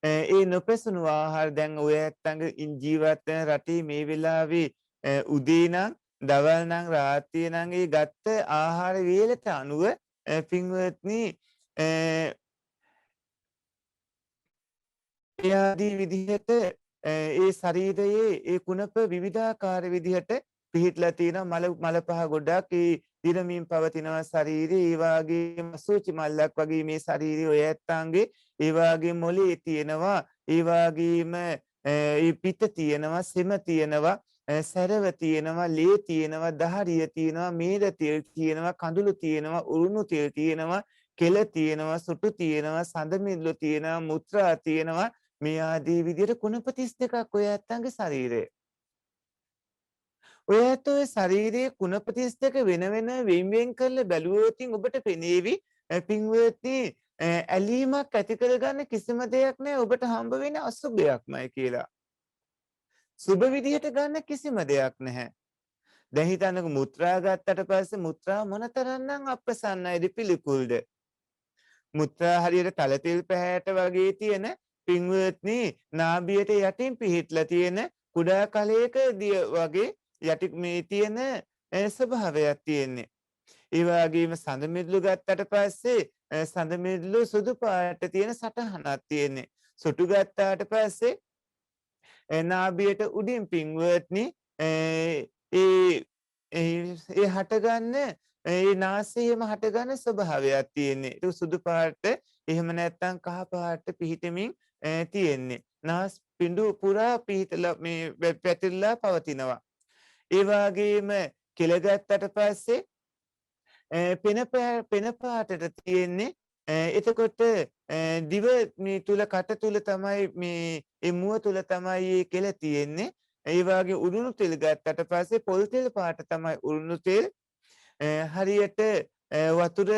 ඒ නොපැසුණු ආහාර දැන් ඔය ඇත්තන්ගේ ජීවත් වෙන රටේ මේ වෙලාවේ උදේ නම් දවල් නම් රාත්‍රියේ නම් ඒ ගත්ත ආහාර වේලට අනුව පින්වත්නි එයාදී විදිහට ඒ ශරීරයේ ඒ කුණප විවිධාකාර විදිහට පිහිටලා තියෙන මල පහ ගොඩක් ඒ දිරමින් පවතිනවා ශරීරයේ. ඒ වගේම සූචි මල්ලක් වගේ මේ ශරීරයේ ඔය ඇත්තන්ගේ ඒ වගේම මොළේ තියෙනවා. ඒ වගේම ඒ පිත තියෙනවා, සෙම තියෙනවා, සැරව තියෙනවා, ලේ තියෙනවා, දහරිය තියෙනවා, මේද තෙල් තියෙනවා, කඳුළු තියෙනවා, උරුණු තෙල් තියෙනවා, කෙල තියෙනවා, සුටු තියෙනවා, සඳ මිදුළු තියෙනවා, මුත්‍රා තියෙනවා. මේ ආදී විදිහට කුණප 32ක් ඔය ඇත්තන්ගේ ශරීරයේ. ඔය ඇත්ත ඔය ශරීරයේ කුණප 32 වෙන වෙන වෙන් කරලා බැලුවොත් ඔබට පෙනේවි පින්වත්නි ඇලීමක් ඇති කරගන්න කිසිම දෙයක් නැහැ. ඔබට හම්බ වෙන්නේ අසුභයක්මයි කියලා. සුභ විදිහට ගන්න කිසිම දෙයක් නැහැ. දැන් හිතන්නකො මුත්‍රා ගත්තට පස්සේ මුත්‍රා මොනතරම්නම් අප්‍රසන්නයිද පිළිකුල්ද? මුත්‍රා හරියට තල තෙල් පැහැයට වගේ තියෙන පින්වත්නි නාභියට යටින් පිහිටලා තියෙන කුඩා කලයක දිය වගේ යටි මේ තියෙන ස්වභාවයක් තියෙන්නේ. ඒ වගේම සඳ මිදුළු ගත්තට පස්සේ සඳ මිදුළු සුදු පාට තියෙන සටහනක් තියෙන්නේ. සොටු ගත්තාට පස්සේ නාභියට උඩින් පින්වත්නි ඒ හටගන්න ඒ නාසයේම හටගන්න ස්වභාවයක් තියෙන්නේ. ඒක සුදු පාට එහෙම නැත්නම් කහ පාට පිහිටමින් තියෙන්නේ. නාස් පිඬු පුරා පිහිටලා මේ පැතිරලා පවතිනවා. ඒ වගේම කෙල ගත්තට පස්සේ පෙන පාටට තියෙන්නේ එතකොට දිව මේ තුල කට තුල තමයි මේ මුව තුල තමයි මේ කෙල තියෙන්නේ. ඒ වගේ උරුණු තෙල් ගත්තට පස්සේ පොල් තෙල් පාට තමයි උරුණු තෙල්. හරියට වතුර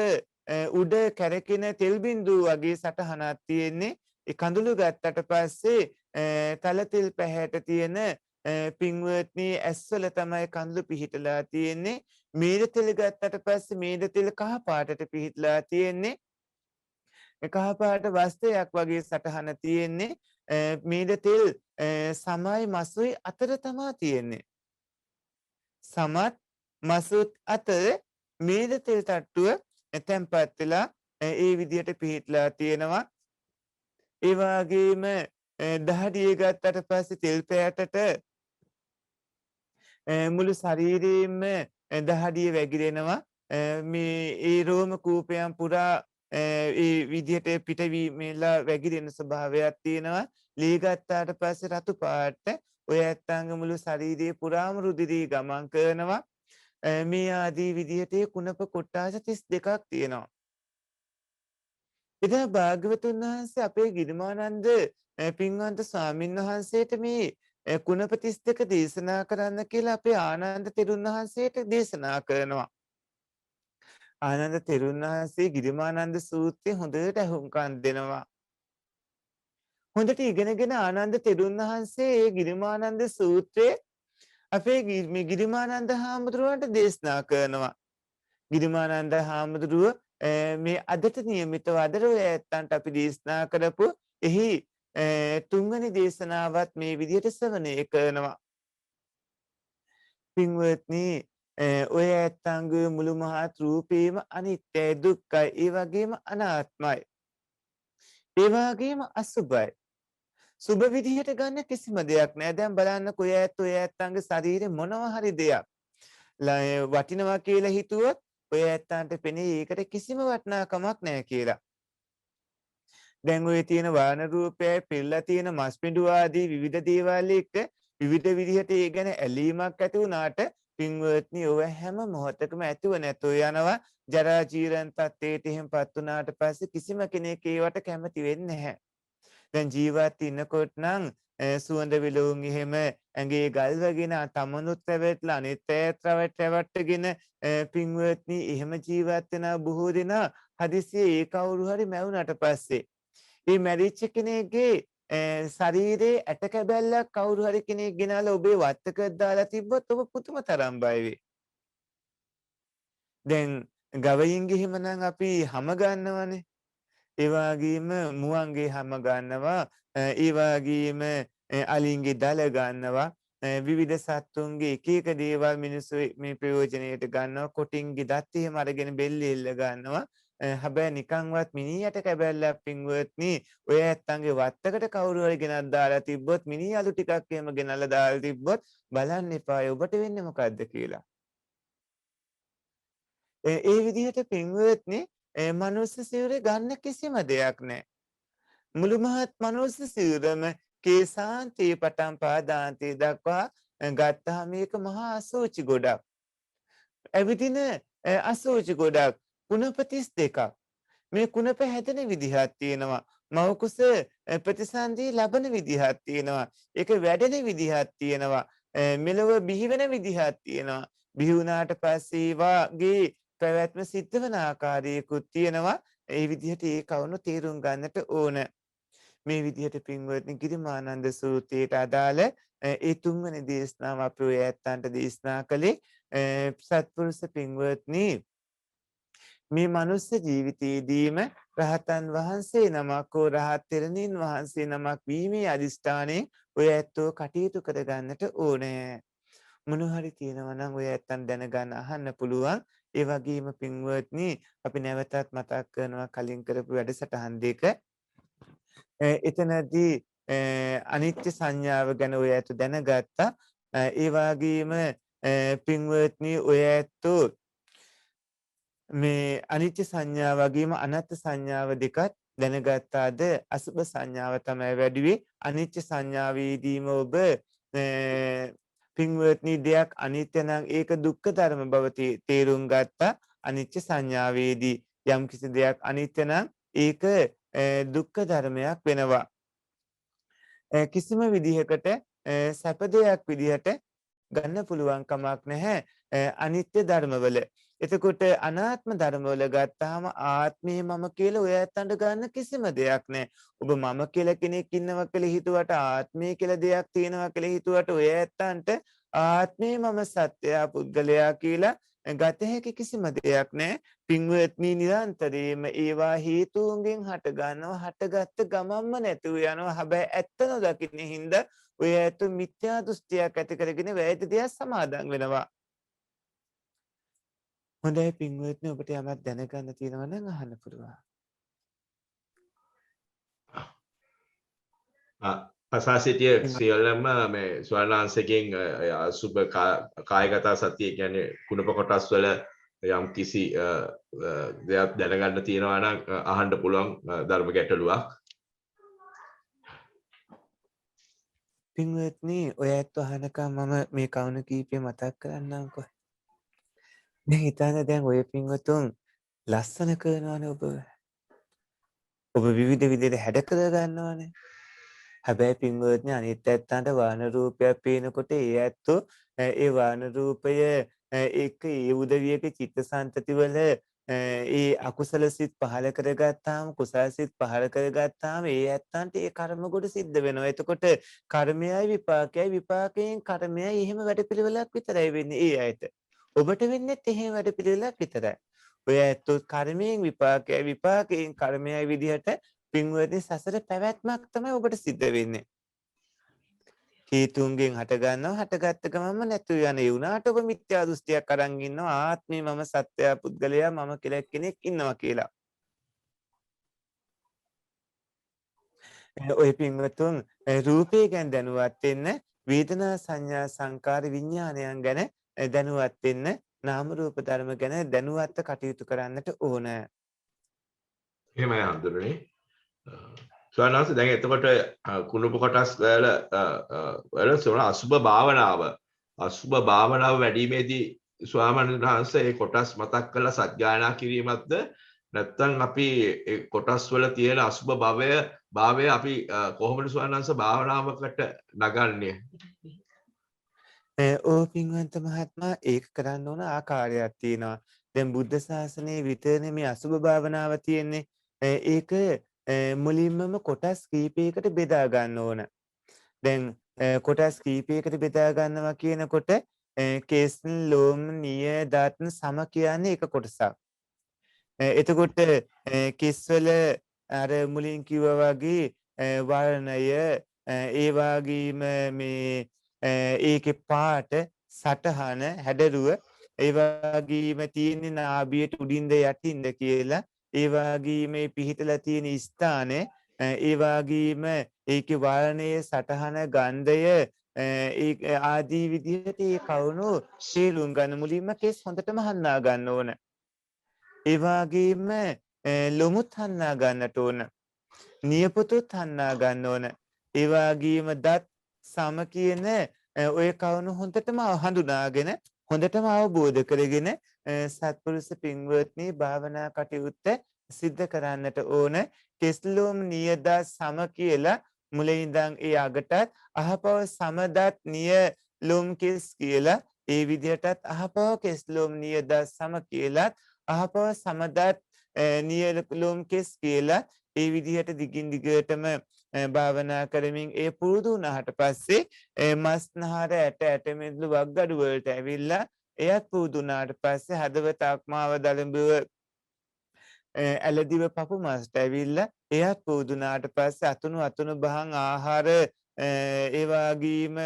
උඩ කැරකෙන තෙල් බිඳු වගේ සටහනක් තියෙන්නේ. ඒ කඳුළු ගත්තට පස්සේ තල තෙල් පැහැයට තියෙන පින්වත්නි ඇස්වල තමයි කඳුළු පිහිටලා තියෙන්නේ. මේද තෙල් ගත්තට පස්සේ මේද තෙල් කහ පාටට පිහිටලා තියෙන්නේ. කහ පාට වස්ත්‍රයක් වගේ සටහන තියෙන්නේ. මේද තෙල් සමයි මසුයි අතර තමයි තියෙන්නේ. සමත් මසුත් අතර මේද තෙල් තට්ටුව තැන්පත් වෙලා ඒ විදිහට පිහිටලා තියෙනවා. ඒ වගේම දහඩිය ගත්තට පස්සේ තෙල් පෑටට මුළු ශරීරයෙන්ම දහඩිය වැగిරෙනවා. මේ ඒ රෝම කූපයන් පුරා ඒ විදිහට පිටවීමලා වැగిරෙන ස්වභාවයක් තියෙනවා. ලී ගත්තාට පස්සේ රතු පාට ඔය ඇත්තන්ගේ මුළු ශරීරයේ පුරාම රුධිරය ගමන් කරනවා. මේ ආදී විදිහට කුණප කොට්ටාස 32ක් තියෙනවා. ඉතින් භාග්‍යවතුන් වහන්සේ අපේ ගිරිමානන්ද පින්වන්ත ස්වාමීන් වහන්සේට මේ කුණප 32 දේශනා කරන්න කියලා අපේ ආනන්ද තෙරුන් වහන්සේට දේශනා කරනවා. ආනන්ද තෙරුන් වහන්සේ ගිරිමානන්ද සූත්‍රය හොඳට අහුම්කම් දෙනවා. හොඳට ඉගෙනගෙන ආනන්ද තෙරුන් වහන්සේ මේ ගිරිමානන්ද සූත්‍රයේ අපේ මේ ගිරිමානන්ද හාමුදුරුවන්ට දේශනා කරනවා. ගිරිමානන්ද හාමුදුරුව මේ අදට නියමිතව අදට ඔය ඇත්තන්ට අපි දේශනා කරපු එහි තුන්වෙනි දේශනාවත් මේ විදිහට ශ්‍රවණය කරනවා. පින්වත්නි ඔය ඇත්තන්ගේ මුළු මහත් රූපේම අනිත්‍යයි දුක්ඛයි ඒ වගේම අනාත්මයි. ඒ වගේම අසුභයි. සුභ විදිහට ගන්න කිසිම දෙයක් නෑ. දැන් බලන්නකෝ ඔය ඇත්තන්ගේ ශරීරේ මොනවා හරි දෙයක් වටිනවා කියලා හිතුවොත් ඔය ඇත්තන්ට පෙනේ ඒකට කිසිම වටිනාකමක් නැහැ කියලා. දැන් ඔය තියෙන වාන රූපය පිළලා තියෙන මස් පිඬු ආදී විවිධ දේවල් එක්ක විවිධ විදිහට ඒ ගැන ඇලීමක් ඇති වුණාට පින්වත්නි ඔය හැම මොහොතකම ඇතිව නැතෝ යනවා. ජරා ජීරණ තත්ත්වයට එහෙමපත් වුණාට පස්සේ කිසිම කෙනෙක් ඒවට කැමති වෙන්නේ නැහැ. දැන් ජීවත් ඉන්නකොට නම් සුවඳ විලවුන් එහෙම ඇඟේ ගල් වගෙන තමනුත් රැවටලා අනිත් අයත් රැවට්ටගෙන පින්වත්නි එහෙම ජීවත් වෙන බොහෝ දෙනා හදිසියේ ඒ කවුරු හරි මැවුනට පස්සේ මේ මැරිච්ච කෙනෙක්ගේ ශරීරයේ ඇට කැබැල්ලක් කවුරු හරි කෙනෙක් ගෙනාලා ඔබේ වත්තක දාලා තිබ්බොත් ඔබ පුදුම තරම් බය වෙයි. දැන් ගවයින්ගේ එහෙමනම් අපි හැම ගන්නවනේ. ඒ වගේම මුවන්ගේ හැම ගන්නවා. ඒ වගේම අලින්ගේ දල ගන්නවා. විවිධ සත්තුන්ගේ එක එක දේවල් මිනිස්සු මේ ප්‍රයෝජනයට ගන්නවා. කොටින්ගේ දත් එහෙම අරගෙන බෙල්ලේ එල්ල ගන්නවා. හැබැයි නිකන්වත් මිනිහට කැබැල්ලක් පින්වත්නි ඔය ඇත්තන්ගේ වත්තකට කවුරු හරි ගෙනත් දාලා තිබ්බොත් මිනි අලු ටිකක් එහෙම ගෙනල්ලා දාලා තිබ්බොත් බලන්න එපා ඔබට වෙන්නේ මොකද්ද කියලා. ඒ විදිහට පින්වත්නි මනුස්ස සිවුරේ ගන්න කිසිම දෙයක් නැහැ. මුළු මහත් මනුස්ස සිවුරම කේසාන්තේ පටන් පාදාන්තේ දක්වා ගත්තාම මේක මහා අසෝචි ගොඩක්. ඇවිදින අසෝචි ගොඩක් කුණප 32ක්. මේ කුණප හැදෙන විදිහක් තියෙනවා. මවකුස ප්‍රතිසන්දි ලබන විදිහක් තියෙනවා. ඒක වැඩෙන විදිහක් තියෙනවා. මෙලොව බිහි වෙන විදිහක් තියෙනවා. බිහි වුණාට පස්සේ වාගේ පැවැත්ම සිද්ධ වෙන ආකාරයකුත් තියෙනවා. ඒ විදිහට ඒ කවුණු තේරුම් ගන්නට ඕන. මේ විදිහට පින්වත්නි ගිරිමානන්ද සූත්‍රයට අදාළ ඒ තුන්වෙනි දේශනාව අපි ඔය ඇත්තන්ට දේශනා කළේ. සත්පුරුෂ පින්වත්නි මේ මනුස්ස ජීවිතයේදීම රහතන් වහන්සේ නමක් හෝ රහත් තෙරණින් වහන්සේ නමක් වීමේ අදිෂ්ඨානයෙන් ඔය ඇත්තෝ කටයුතු කරගන්නට ඕනේ. මොන හරි තියෙනවා නම් ඔය ඇත්තන් දැනගන්න අහන්න පුළුවන්. ඒ වගේම පින්වත්නි අපි නැවතත් මතක් කරනවා කලින් කරපු වැඩසටහන් දෙක. එතනදී අනිත්‍ය සංඥාව ගැන ඔය ඇත්ත දැනගත්තා. ඒ වගේම පින්වත්නි ඔය ඇත්තෝ මේ අනිත්‍ය සංඥා වගේම අනත්ත් සංඥාව දෙකත් දැනගත්තාද අසුභ සංඥාව තමයි වැඩි වෙයි. අනිත්‍ය සංඥාවේදීම ඔබ පින්වත්නි දෙයක් අනිත්‍ය නම් ඒක දුක්ඛ ධර්ම බව තේරුම් ගත්තා. අනිත්‍ය සංඥාවේදී යම් කිසි දෙයක් අනිත්‍ය නම් ඒක දුක්ඛ ධර්මයක් වෙනවා. කිසිම විදිහකට සැප දෙයක් විදිහට ගන්න පුළුවන් කමක් නැහැ අනිත්‍ය ධර්මවල. එතකොට අනාත්ම ධර්මවල ගත්තාම ආත්මේ මම කියලා ඔය ඇත්තන්ට ගන්න කිසිම දෙයක් නැහැ. ඔබ මම කියලා කෙනෙක් ඉන්නවා කියලා හිතුවට ආත්මේ කියලා දෙයක් තියෙනවා කියලා හිතුවට ඔය ඇත්තන්ට ආත්මේ මම සත්‍යය පුද්ගලයා කියලා ගත හැකි කිසිම දෙයක් නැහැ. පින්වත්නි නිරන්තරයෙන්ම ඒවා හේතුන්ගෙන් හට ගන්නවා. හටගත්ත ගමන්ම නැතුව යනවා. හැබැයි ඇත්ත නොදකින්න හින්දා ඔය ඇත්ත මිත්‍යා දෘෂ්ටියක් ඇති කරගෙන වැරදි දෙයක් සමාදන් වෙනවා. හොඳයි පින්වත්නි ඔබට යමක් දැනගන්න තියෙනවා නම් අහන්න පුළුවන්. අසාසිටිය සියල්ලම මේ ස්වර්ණාංශකෙන් අසුබ කායගත සතිය කියන්නේ කුණප කොටස් වල යම් කිසි දෙයක් දැනගන්න තියෙනවා නම් අහන්න පුළුවන් ධර්ම ගැටලුවක්. පින්වත්නි ඔය ඇත්ත අහනකම් මම මේ කවුණ කීපය මතක් කරන්නම්කො. දැන් හිතන්න දැන් ඔය පින්වතුන් ලස්සන කරනවානේ ඔබ. ඔබ විවිධ විදිහට හැඩ කර ගන්නවානේ. හැබැයි පින්වත්නි අනිත් ඇත්තන්ට වාන රූපයක් පේනකොට ඒ ඇත්තෝ ඒ වාන රූපය එක්ක ඒ උදවියක චිත්තසංතතිවල ඒ අකුසල සිත් පහල කරගත්තාම කුසල සිත් පහල කරගත්තාම ඒ ඇත්තන්ට ඒ කර්ම කොට සිද්ධ වෙනවා. එතකොට කර්මයයි විපාකයයි විපාකයෙන් කර්මයයි එහෙම වැඩපිළිවෙලක් විතරයි වෙන්නේ ඒ අයට. ඔබට වෙන්නේත් එහෙම වැඩපිළිවෙලක් විතරයි. ඔය ඇත්තෝ කර්මයෙන් විපාකයයි විපාකයෙන් කර්මයයි විදිහට පින්වත්නි සසර පැවැත්මක් තමයි ඔබට සිද්ධ වෙන්නේ. හේතුන්ගෙන් හට ගන්නවා හටගත්ත ගමන්ම නැතු යන ඒ වුණාට ඔබ මිත්‍යා දෘෂ්ටියක් අරන් ඉන්නවා ආත්මේ මම සත්‍යය පුද්ගලයා මම කියලා කෙනෙක් ඉන්නවා කියලා. ඔය පින්වතුන් රූපේ ගැන දැනුවත් වෙන්න වේදනා සංඥා සංකාර විඥානයන් ගැන දැනුවත් වෙන්න නාම රූප ධර්ම ගැන දැනුවත්ව කටයුතු කරන්නට ඕන. එහෙමයි හඳුනන්නේ. ස්වර්ණාංශ දැන් එතකොට කුණප කොටස් වල සෝන අසුබ භාවනාව වැඩිීමේදී ස්වාමීන් වහන්සේ ඒ කොටස් මතක් කරලා සත්‍යයනා කිරීමක්ද නැත්නම් අපි ඒ කොටස් වල තියෙන අසුබ භාවය අපි කොහොමද ස්වාමීන් භාවනාවකට නගන්නේ? ඕ පින්වන්ත මහත්මයා ඒක කරන්න ඕන ආකාරයක් තියෙනවා. දැන් බුද්ධ ශාසනයේ විතරනේ මේ අසුබ භාවනාව තියෙන්නේ. ඒක මුලින්මම කොටස් කීපයකට බෙදා ගන්න ඕන. දැන් කොටස් කීපයකට බෙදා ගන්නවා කියනකොට කේස් ලෝම නිය දාත්න සම කියන්නේ එක කොටසක්. එතකොට කෙස්වල අර මුලින් කිව්වා වගේ වර්ණය ඒ වගේම මේ ඒකේ පාට සටහන හැඩරුව ඒ වගේම තියෙන නාභියට උඩින්ද යටින්ද කියලා ඒ වගේම පිහිටලා තියෙන ස්ථාන ඒ වගේම ඒකේ වර්ණයේ සටහන ගන්ධය ඒ ආදී විදිහට ඒ කවුණු තේරුම් ගන්න මුලින්ම කෙස් හොඳටම හඳුනා ගන්න ඕන. ඒ වගේම ලොමුත් හඳුනා ගන්නට ඕන. නියපොතුත් හඳුනා ගන්න ඕන. ඒ වගේම දත් සම කියන ඔය කවුණු හොඳටම හඳුනාගෙන හොඳටම අවබෝධ කරගෙන සත්පුරුෂ පින්වත්නි භාවනා කටයුත්ත සිද්ධ කරන්නට ඕන. කෙස්ලොම් නියද සම කියලා මුලින් ඉඳන් ඒ අගටත් අහපව සමදත් නිය ලොම් කෙස් කියලා ඒ විදිහටත් අහපව කෙස්ලොම් නියද සම කියලාත් අහපව සමදත් නිය ලොම් කෙස් කියලා ඒ විදිහට දිගින් දිගටම භාවනා කරමින් ඒ පුරුදු වුණාට පස්සේ මස්නහර ඇට මෙදුළු වග්ගඩු වලට ඇවිල්ලා එයත් පුරුදු වුණාට පස්සේ හදවත අක්මාව දලඹුව ඇලදිව පපු මස්ට ඇවිල්ලා එයත් පුරුදු වුණාට පස්සේ අතුණු බහන් ආහාර ඒ වගේම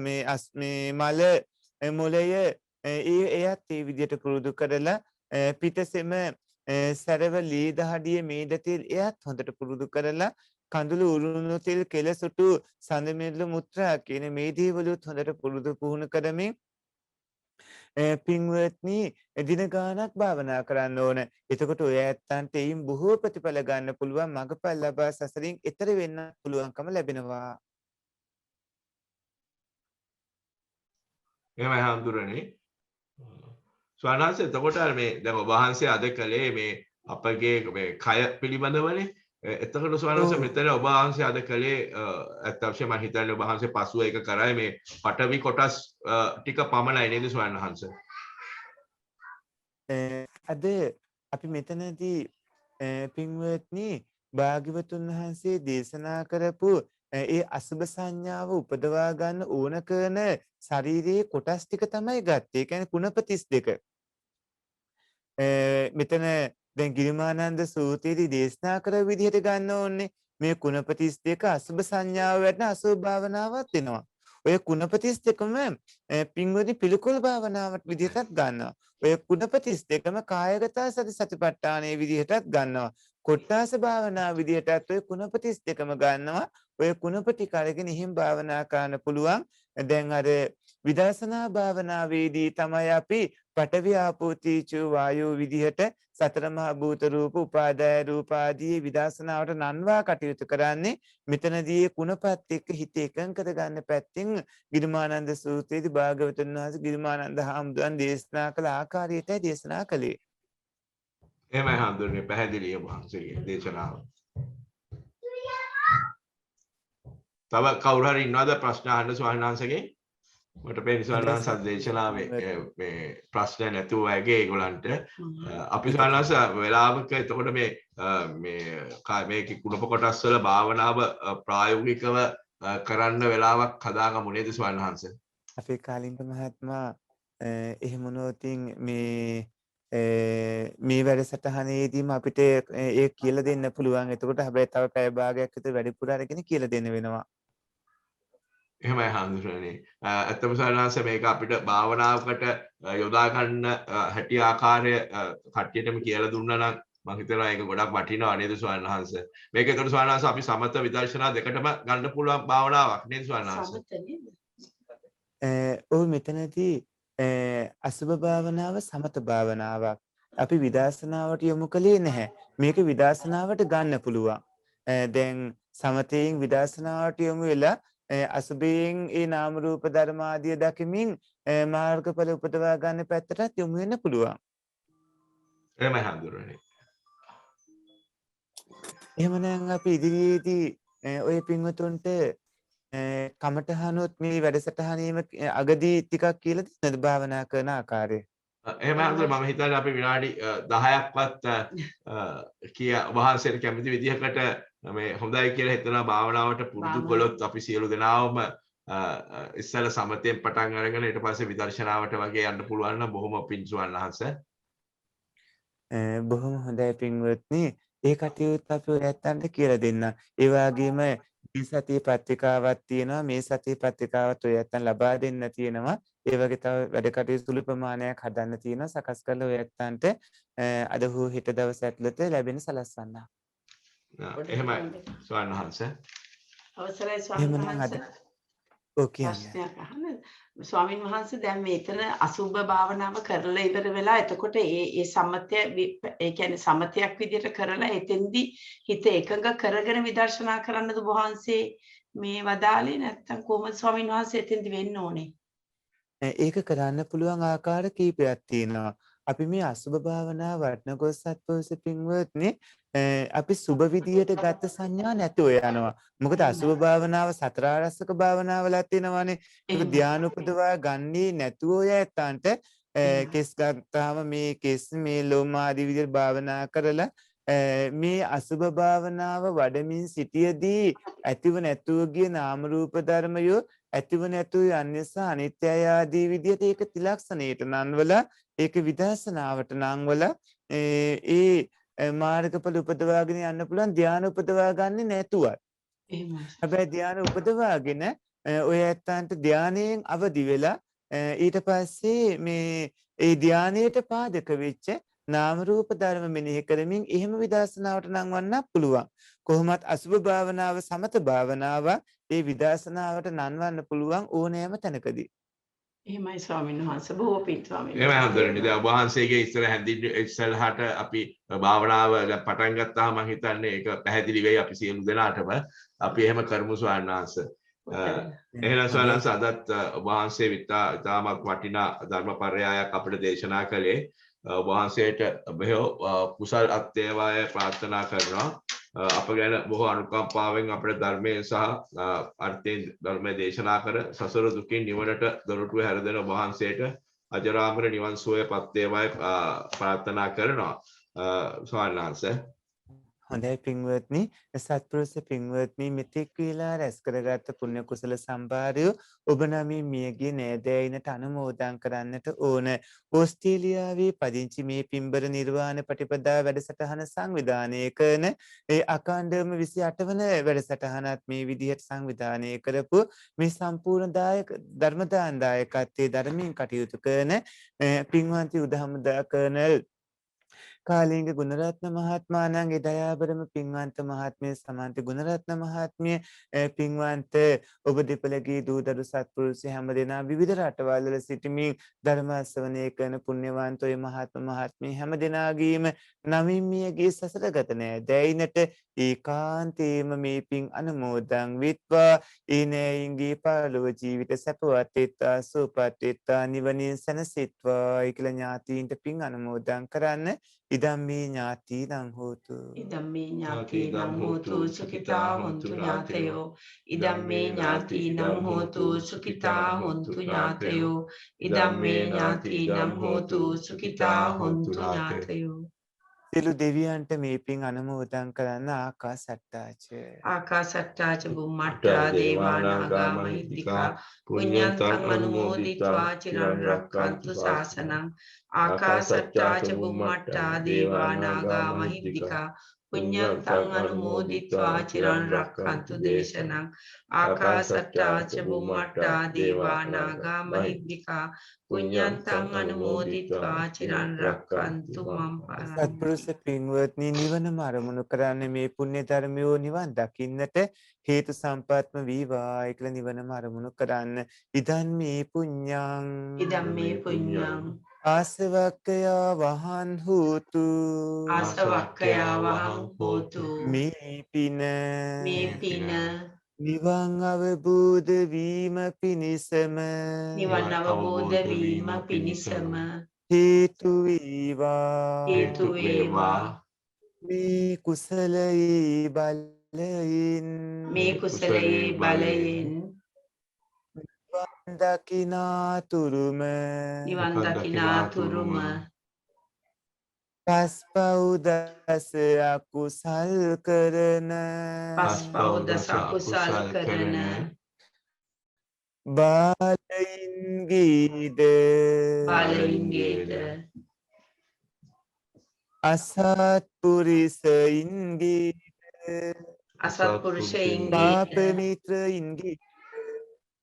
මේ මල මොළය එයත් ඒ විදිහට පුරුදු කරලා පිටසෙම සැරව ලී දහඩිය මේද තෙල් එයත් හොඳට පුරුදු කරලා කඳුළු උරුණු තෙල් කෙලසුටු සඳ මිරිඳු මුත්‍රා කියන මේ දේවලුත් හොඳට පුරුදු පුහුණු කරමින් පින්වත්නි දින ගාණක් භාවනා කරන්න ඕන. එතකොට ඔය ඇත්තන්ට එයින් බොහෝ ප්‍රතිඵල ගන්න පුළුවන් මඟපල් ලබා සසරින් එතර වෙන්න පුළුවන්කම ලැබෙනවා. එහෙමයි හඳුරන්නේ. ස්වාමීන් එතකොට මේ දැන් ඔබ වහන්සේ අද කළේ මේ අපගේ මේ කය පිළිබඳවනේ. එතකොට ස්වාමීන් මෙතන ඔබ වහන්සේ අද කළේ අත්‍යවශ්‍ය මම හිතන්නේ ඔබ වහන්සේ පසුව එක කරයි මේ පටවි කොටස් ටික පමණයි නේද ස්වාමීන් වහන්සේ? අද අපි මෙතනදී පින්වත්නි භාග්‍යවතුන් වහන්සේ දේශනා කරපු ඒ අසුබ සංඥාව උපදවා ගන්න ඕන කරන ශරීරයේ කොටස් ටික තමයි ගත්තේ. ඒ කියන්නේ කුණප 32. මෙතන දැන් ගිරිමානන්ද සූත්‍රයේදී දේශනා කරපු විදිහට ගන්න ඕනේ. මේ කුණප 32 අසුබ සංඥාව වැඩන අසුබ භාවනාවක් වෙනවා. ඔය කුණප 32ම පින්වත්නි පිළිකුල් භාවනාවක් විදිහටත් ගන්නවා. ඔය කුණප 32ම කායගත සති සතිපට්ඨානයේ විදිහටත් ගන්නවා. කොට්ටාස භාවනා විදිහටත් ඔය කුණප 32ම ගන්නවා. ඔය කුණප ටික අරගෙන ඉහිම් භාවනා කරන්න පුළුවන්. දැන් අර විදර්ශනා භාවනාවේදී තමයි අපි පඨවි ආපෝ තේජෝ වායෝ විදිහට සතර මහා භූත රූප උපාදාය රූප ආදී විදර්ශනාවට නන්වා කටයුතු කරන්නේ. මෙතනදී කුණපත් එක්ක හිත එකඟ කරගන්න පැත්තෙන් ගිරිමානන්ද සූත්‍රයේදී භාග්‍යවතුන් වහන්සේ ගිරිමානන්ද හාමුදුරන් දේශනා කළ ආකාරයටයි දේශනා කළේ. එහෙමයි හඳුරන්නේ පැහැදිලිය ඔබ වහන්සේගේ දේශනාව. තව කවුරු හරි ඉන්නවද ප්‍රශ්න අහන්න ස්වාමීන් වහන්සේගෙන්? මට පේන ස්වාමීන් වහන්සේ දේශනාවේ මේ ප්‍රශ්න නැතුව වගේ ඒගොල්ලන්ට අපි ස්වාමීන් වහන්සේ වෙලාවක එතකොට මේ කුණප කොටස් වල භාවනාව ප්‍රායෝගිකව කරන්න වෙලාවක් හදාගමු නේද ස්වාමීන් වහන්සේ? අපේ කාලිංග මහත්මයා එහෙම නොතින් මේ වැඩසටහනේදීම අපිට ඒ කියලා දෙන්න පුළුවන්. එතකොට හැබැයි තව පැය භාගයක් විතර වැඩිපුර අරගෙන කියලා දෙන්න වෙනවා. එහෙමයි හඳුනන්නේ. ඇත්තම සරණාංශ මේක අපිට භාවනාවකට යොදා ගන්න හැටි ආකාරය කට්ටියටම කියලා දුන්නා නම් මම හිතනවා ඒක ගොඩක් වටිනවා නේද ස්වාමීන් වහන්සේ. මේක ඒතකොට ස්වාමීන් වහන්සේ අපි සමත විදර්ශනා දෙකටම ගන්න පුළුවන් භාවනාවක් නේද ස්වාමීන් වහන්සේ? සමත නේද? ඔව් මෙතනදී අසුභ භාවනාව සමත භාවනාවක්. අපි විදර්ශනාවට යොමු කළේ නැහැ. මේක විදර්ශනාවට ගන්න පුළුවන්. දැන් සමතයෙන් විදර්ශනාවට යොමු වෙලා අසුභයෙන් ඒ නාම රූප ධර්ම ආදිය දකිමින් මාර්ගඵල උපදවා ගන්න පැත්තටත් යොමු වෙන්න පුළුවන්. එහෙමයි හඳුනන්නේ. එහෙමනම් අපි ඉදිරියේදී ඔය පින්වතුන්ට කමටහනොත් මේ වැඩසටහනීම අගදී ටිකක් කියලා දෙන්නද භාවනා කරන ආකාරය? එහෙම හඳුනන්නේ මම හිතන්නේ අපි විනාඩි 10ක්වත් කිය වහන්සේට කැමති විදිහකට මේ හොඳයි කියලා හිතනවා භාවනාවට පුරුදු කළොත් අපි සියලු දෙනාම ඉස්සල සමතෙන් පටන් අරගෙන ඊට පස්සේ විදර්ශනාවට වගේ යන්න පුළුවන් නම් බොහොම පිං ස්වාමීන් වහන්සේ. බොහොම හොඳයි පින්වත්නි. ඒ කටයුත්ත අපි ඔයයන්ට කියලා දෙන්න. ඒ වගේම මේ සතිය පත්‍රිකාවක් තියෙනවා. මේ සතිය පත්‍රිකාවත් ඔයයන් ලබා දෙන්න තියෙනවා. ඒ වගේ තව වැඩ කටයුතු සුළු ප්‍රමාණයක් හදන්න තියෙනවා. සකස් කරලා ඔයයන්ට අද හෝ හෙට දවස් ඇතුළත ලැබෙන සලස්වන්න. එහෙමයි ස්වාමීන් වහන්සේ. අවසරයි ස්වාමීන් වහන්සේ. ස්වාමීන් වහන්සේ දැන් මේතන අසුභ භාවනාව කරලා ඉවර වෙලා එතකොට ඒ සමතය ඒ කියන්නේ සමතයක් විදිහට කරලා එතෙන්දි හිත එකඟ කරගෙන විදර්ශනා කරන්නද වහන්සේ මේ වදාලේ නැත්තම් කොහොමද ස්වාමීන් වහන්සේ එතෙන්දි වෙන්න ඕනේ? ඒක කරන්න පුළුවන් ආකාර කීපයක් තියෙනවා. අපි මේ අසුභ භාවනාව වටනකොත් සත්පුරුෂ පින්වත්නි අපි සුභ විදියට ගත සංඥා නැතුව යනවා. මොකද අසුභ භාවනාව සතර ආරස්සක භාවනාවලත් තියෙනවානේ. ඒක ධානය උපදවා ගන්නේ නැතුව ඔය ඇත්තන්ට කෙස් ගත්තාම මේ කෙස් මේ ලොම් ආදී විදියට භාවනා කරලා මේ අසුභ භාවනාව වඩමින් සිටියදී ඇතිව නැතුව ගිය නාම රූප ධර්මයෝ ඇතිව නැතුව යන්නේසා අනිත්‍යය ආදී විදියට ඒක තිලක්ෂණයට නන්වලා ඒක විදර්ශනාවට නංවලා ඒ මාර්ගඵල උපදවාගෙන යන්න පුළුවන් ධානය උපදවා ගන්නේ නැතුවත්. හැබැයි ධානය උපදවාගෙන ඔය ඇත්තන්ට ධානයෙන් අවදි වෙලා ඊට පස්සේ මේ ඒ ධානයට පාදක වෙච්ච නාම රූප ධර්ම මෙනෙහි කරමින් එහෙම විදර්ශනාවට නංවන්න පුළුවන්. කොහොමත් අසුභ භාවනාව සමත භාවනාව ඒ විදර්ශනාවට නංවන්න පුළුවන් ඕනෑම තැනකදී. එහෙමයි ස්වාමීන් වහන්සේ. බොහෝ පිං ස්වාමීන් එහෙම වහන්සේ. හඳුනන්නේ. දැන් ඔබ වහන්සේගේ ඉස්සර හැඳින් ඉස්සරහට අපි භාවනාව දැන් පටන් ගත්තාම මම හිතන්නේ ඒක පැහැදිලි වෙයි අපි සියලු දෙනාටම. අපි එහෙම කරමු ස්වාමීන් වහන්සේ. එහෙනම් ස්වාමීන් වහන්සේ අදත් ඔබ වහන්සේ ඉතාමත් වටිනා ධර්මපරයයක් අපිට දේශනා කළේ. ඔබ වහන්සේට බෙහෙව කුසල් අත්වේවාය ප්‍රාර්ථනා කරනවා. අප ගැන බොහෝ අනුකම්පාවෙන් අපේ ධර්මයේ සහ අර්ථයෙන් ධර්මයේ දේශනා කර සසර දුකින් නිවනට දොරටුව හැරදෙන ඔබ වහන්සේට අජරාමර නිවන් සුවයපත් වේවායි ප්‍රාර්ථනා කරනවා. ස්වාමීන් වහන්සේ හොඳයි පින්වත්නි සත්පුරුෂ පින්වත්නි මෙතෙක් වේලා රැස් කරගත් පුණ්‍ය කුසල සම්භාරය ඔබ නමින් මියගිය නෑදෑයිනට අනුමෝදන් කරන්නට ඕන. ඕස්ට්‍රේලියාවේ පදිංචි මේ පින්බර නිර්වාණ ප්‍රතිපදා වැඩසටහන සංවිධානය කරන ඒ අඛණ්ඩවම 28 වන වැඩසටහනත් මේ විදිහට සංවිධානය කරපු මේ සම්පූර්ණ ධර්ම දායකත්වයේ ධර්මයෙන් කටයුතු කරන පින්වන්ති උදහමුදා කර්නල් කාලිංග ගුණරත්න මහත්මාණන්ගේ දයාබරම පින්වන්ත මහත්මිය සමන්ති ගුණරත්න මහත්මිය පින්වන්ත ඔබ දෙපළගේ දූදරු සත්පුරුෂය හැම දෙනා විවිධ රටවල් වල සිටමින් ධර්ම ශ්‍රවණය කරන පුණ්‍යවන්ත ඔය මහත්ම මහත්මිය හැම දෙනාගේම නමින් මියගේ සසරගත නෑදෑයිනට ඒකාන්තේම මේ පින් අනුමෝදන් විත්වා ඒ නෑයින්ගේ පරලොව ජීවිත සැපවත් වෙත්වා සුවපත් වෙත්වා නිවනින් සැනසෙත්වා කියලා ඥාතීන්ට පින් අනුමෝදන් කරන්න. ඉදම්මේ ඥාතීනං හෝතු ඉදම්මේ ඥාතීනං හෝතු සුඛිතා හොන්තු ඥාතයෝ ඉදම්මේ ඥාතීනං හෝතු සුඛිතා හොන්තු ඥාතයෝ ඉදම්මේ ඥාතීනං හෝතු සුඛිතා හොන්තු ඥාතයෝ. සියලු දෙවියන්ට මේ පින් අනුමෝදන් කරන්න ආකාසට්ටාච බුම්මට්ටා දේවානාගා මහිද්దికා පුඤ්ඤන්තං අනුමෝදිत्वा චිරන් රක්ඛන්තු ශාසනං ආකාසට්ටාච බුම්මට්ටා දේවානාගා මහිද්దికා පුඤ්ඤන්තං අනුමෝදිत्वा චිරන් රක්ඛන්තු දේශනං ආකාසට්ටාච බුම්මට්ටා දේවානාගා මහිද්దికා පුඤ්ඤන්තං අනුමෝදිत्वा චිරන් රක්ඛන්තු මම් පරං. සත්පුරුෂ පින්වත්නි නිවනම අරමුණු කරන්නේ මේ පුණ්‍ය ධර්මයෝ නිවන් දකින්නට හේතු සම්පත්ම වේවා කියලා නිවනම අරමුණු කරන්න. ඉදන් මේ පුඤ්ඤං ඉදම් මේ පුඤ්ඤං ආසවක්කයා වහන් හෝතු ආසවක්ඛයා වහං හෝතු. මේ පින මේ පින නිවන් අවබෝධ වීම පිණිසම නිවන් අවබෝධ වීම පිණිසම හේතු වේවා. හේතු වේවා. මේ කුසලයේ බලයෙන් මේ කුසලයේ බලයෙන් නිවන් දකිනාතුරුම නිවන් දකිනාතුරුම පස්පව් දස අකුසල් කරන පස්පව් දස අකුසල් කරන බාලයින්ගේද බාලයින්ගේද අසත්පුරිසයින්ගේද අසත්පුරුෂයින්ගේද පාපමිත්‍රයින්ගේ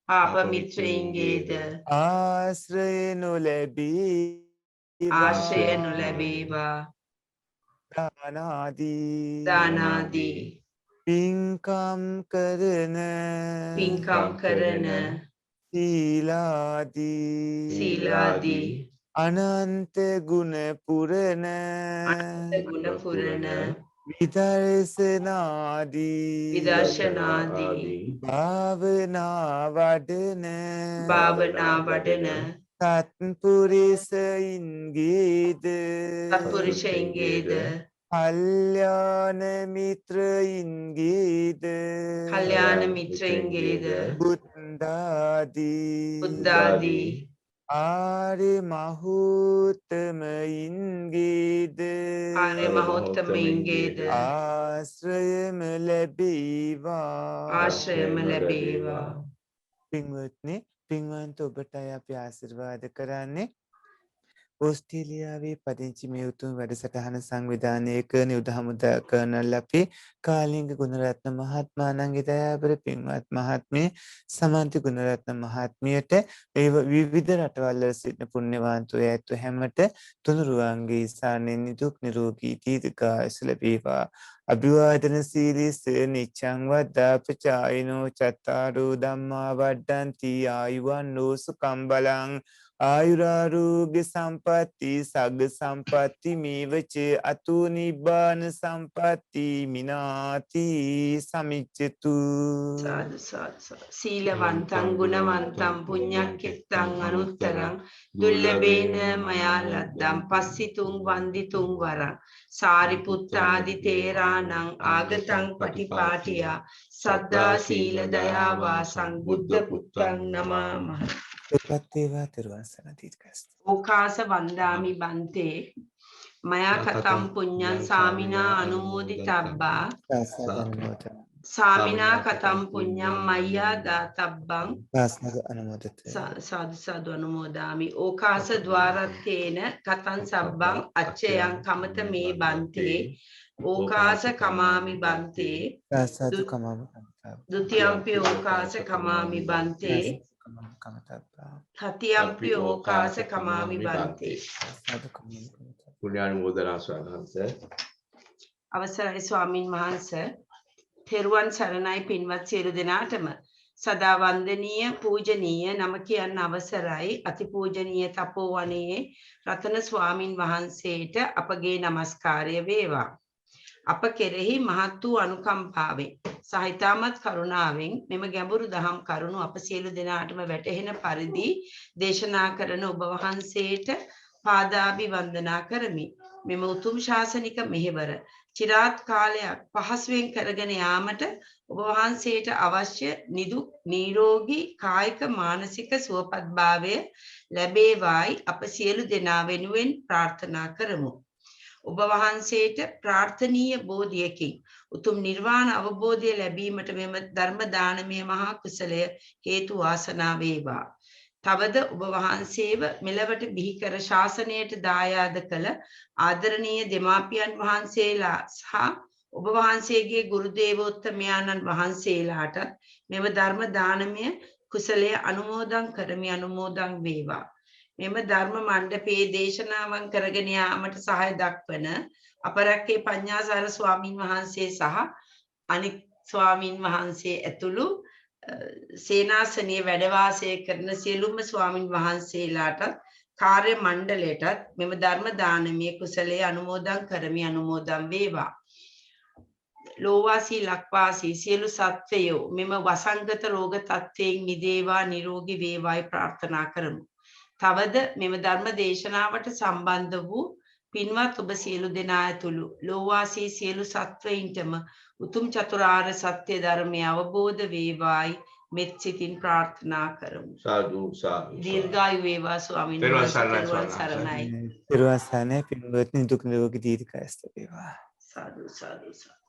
පාප මිත්‍රයින්ගේද ආශ්‍රය නොලැබී ආශ්‍රය නොලැබේවා. දානාදී පින්කම් කරන සීලාදී අනන්ත ගුණ පුරන ගුණ පුරන විදර්ශනාදී භාවනා වඩන සත්පුරිසයින්ගේද කල්යාණ මිත්‍රයින්ගේද බුද්ධාදී ආර්ය මහෝත්තමයින්ගේද ආශ්‍රයම ලැබේවා. පින්වත්නි පින්වන්ත ඔබට අපි ආශිර්වාද කරන්නේ ඕස්ට්‍රේලියාවේ පදිංචි මේ උතුම් වැඩසටහන සංවිධානය කරන උදහමුදා කර්නල් අපේ කාලිංග ගුණරත්න මහත්මාණන්ගේ දයාබර පින්වත් මහත්මිය සමන්ති ගුණරත්න මහත්මියට ඒ විවිධ රටවල් වල සිටින පුණ්‍යවන්තයෝ ඇතු හැමත තුනුරුවන්ගේ ස්ථානයෙන් නිදුක් නිරෝගී දීර්ඝායුෂ ලැබේවා. අභිවාදන සීලිස නිච්ඡං වද්දාපචායිනෝ චත්තාරෝ ධම්මා වඩ්ඩಂತಿ ආයුවන්නෝ සුඛං බලං ආයුරාෝග්‍ය සම්පatti සග්ග සම්පatti මේවච අතු නිබ්බාන සම්පatti මිනාති සමිච්ඡතු සාදු සාදු සීලවන්තං ගුණවන්තං පුඤ්ඤක්ඛෙත්තං අනුත්තරං දුල්ලභේන මයා ලද්දං පස්සිතුං වන්දිතුං වරං සාරිපුත්තාදි තේරාණං ආගතං පටිපාටියා සද්දා සීල දයා වාසං බුද්ධ පුත්තං නමාමහ. ප්‍රත්‍යවා තෙරුවන් දීර්ඝස්ත ඕකාස වන්දාමි බන්තේ මයා කතම් පුඤ්ඤං සාමිනා අනුමෝදිතබ්බා සාමිනා කතම් පුඤ්ඤං මය්යා දාතබ්බං පාස්නග අනුමෝදත සාදු සාදු අනුමෝදාමි. ඕකාස ద్వාරත්තේන කතං සබ්බං අච්චයං කමත මේ බන්තේ ඕකාස කමාමි බන්තේ සාදු කමම ဒုတိယံ පි ඕකාස කමාමි බන්තේ තතියම්පි ඕකාස කමාමි බන්තේ. පුණ්‍යානුමෝදනා ස්වාමීන් වහන්සේ. අවසරයි ස්වාමින් වහන්සේ. තෙරුවන් සරණයි පින්වත් සියලු දෙනාටම. සදා වන්දනීය පූජනීය නම කියන්න අවසරයි අතිපූජනීය තපෝවනයේ රතන ස්වාමින් වහන්සේට අපගේ নমස්කාරය වේවා. අප කෙරෙහි මහත් වූ අනුකම්පාවෙන් සහිතාමත් කරුණාවෙන් මෙම ගැඹුරු දහම් කරුණු අප සියලු දෙනාටම වැටහෙන පරිදි දේශනා කරන ඔබ වහන්සේට පාදාභි වන්දනා කරමි. මෙම උතුම් ශාසනික මෙහෙවර චිරාත් කාලයක් පහසුවෙන් කරගෙන යාමට ඔබ වහන්සේට අවශ්‍ය නිදුක් නිරෝගී කායික මානසික සුවපත්භාවය ලැබේවායි අප සියලු දෙනා වෙනුවෙන් ප්‍රාර්ථනා කරමු. ඔබ වහන්සේට ප්‍රාර්ථනීය බෝධියකින් උතුම් නිර්වාණ අවබෝධය ලැබීමට මෙම ධර්ම දානමය මහා කුසලය හේතු වාසනා වේවා. තවද ඔබ වහන්සේව මෙලවට බිහි කර ශාසනයට දායාද කළ ආදරණීය දෙමාපියන් වහන්සේලා සහ ඔබ වහන්සේගේ ගුරු දේවෝත්තමයන්න් වහන්සේලාට මෙම ධර්ම දානමය කුසලය අනුමෝදන් කරමි අනුමෝදන් වේවා. මෙම ධර්ම මණ්ඩපයේ දේශනාවන් කරගෙන යාමට සහාය දක්වන අපරැක්කේ පඤ්ඤාසාර ස්වාමින් වහන්සේ සහ අනික් ස්වාමින් වහන්සේ ඇතුළු සේනාසනයේ වැඩ වාසය කරන සියලුම ස්වාමින් වහන්සේලාට කාර්ය මණ්ඩලයටත් මෙම ධර්ම දානමය කුසලයේ අනුමෝදන් කරමි අනුමෝදන් වේවා. ලෝවාසී ලක්වාසී සියලු සත්වයෝ මෙම වසංගත රෝග තත්ත්වයෙන් මිදේවා නිරෝගී වේවායි ප්‍රාර්ථනා කරමු. තවද මෙම ධර්ම දේශනාවට සම්බන්ධ වූ පින්වත් ඔබ සියලු දෙනා ඇතුළු ලෝවාසී සියලු සත්වයින්ටම උතුම් චතුරාර්ය සත්‍ය ධර්මය අවබෝධ වේවායි මෙත් සිතින් ප්‍රාර්ථනා කරමු. සාදු සාදු. දීර්ඝායු වේවා ස්වාමීන් තෙරුවන් වහන්සේ. සරණයි තෙරුවන් සරණයි. තෙරුවන් සරණයි පින්වත්නි දුක් නිරෝගී දීර්ඝායුෂ වේවා. සාදු සාදු සාදු.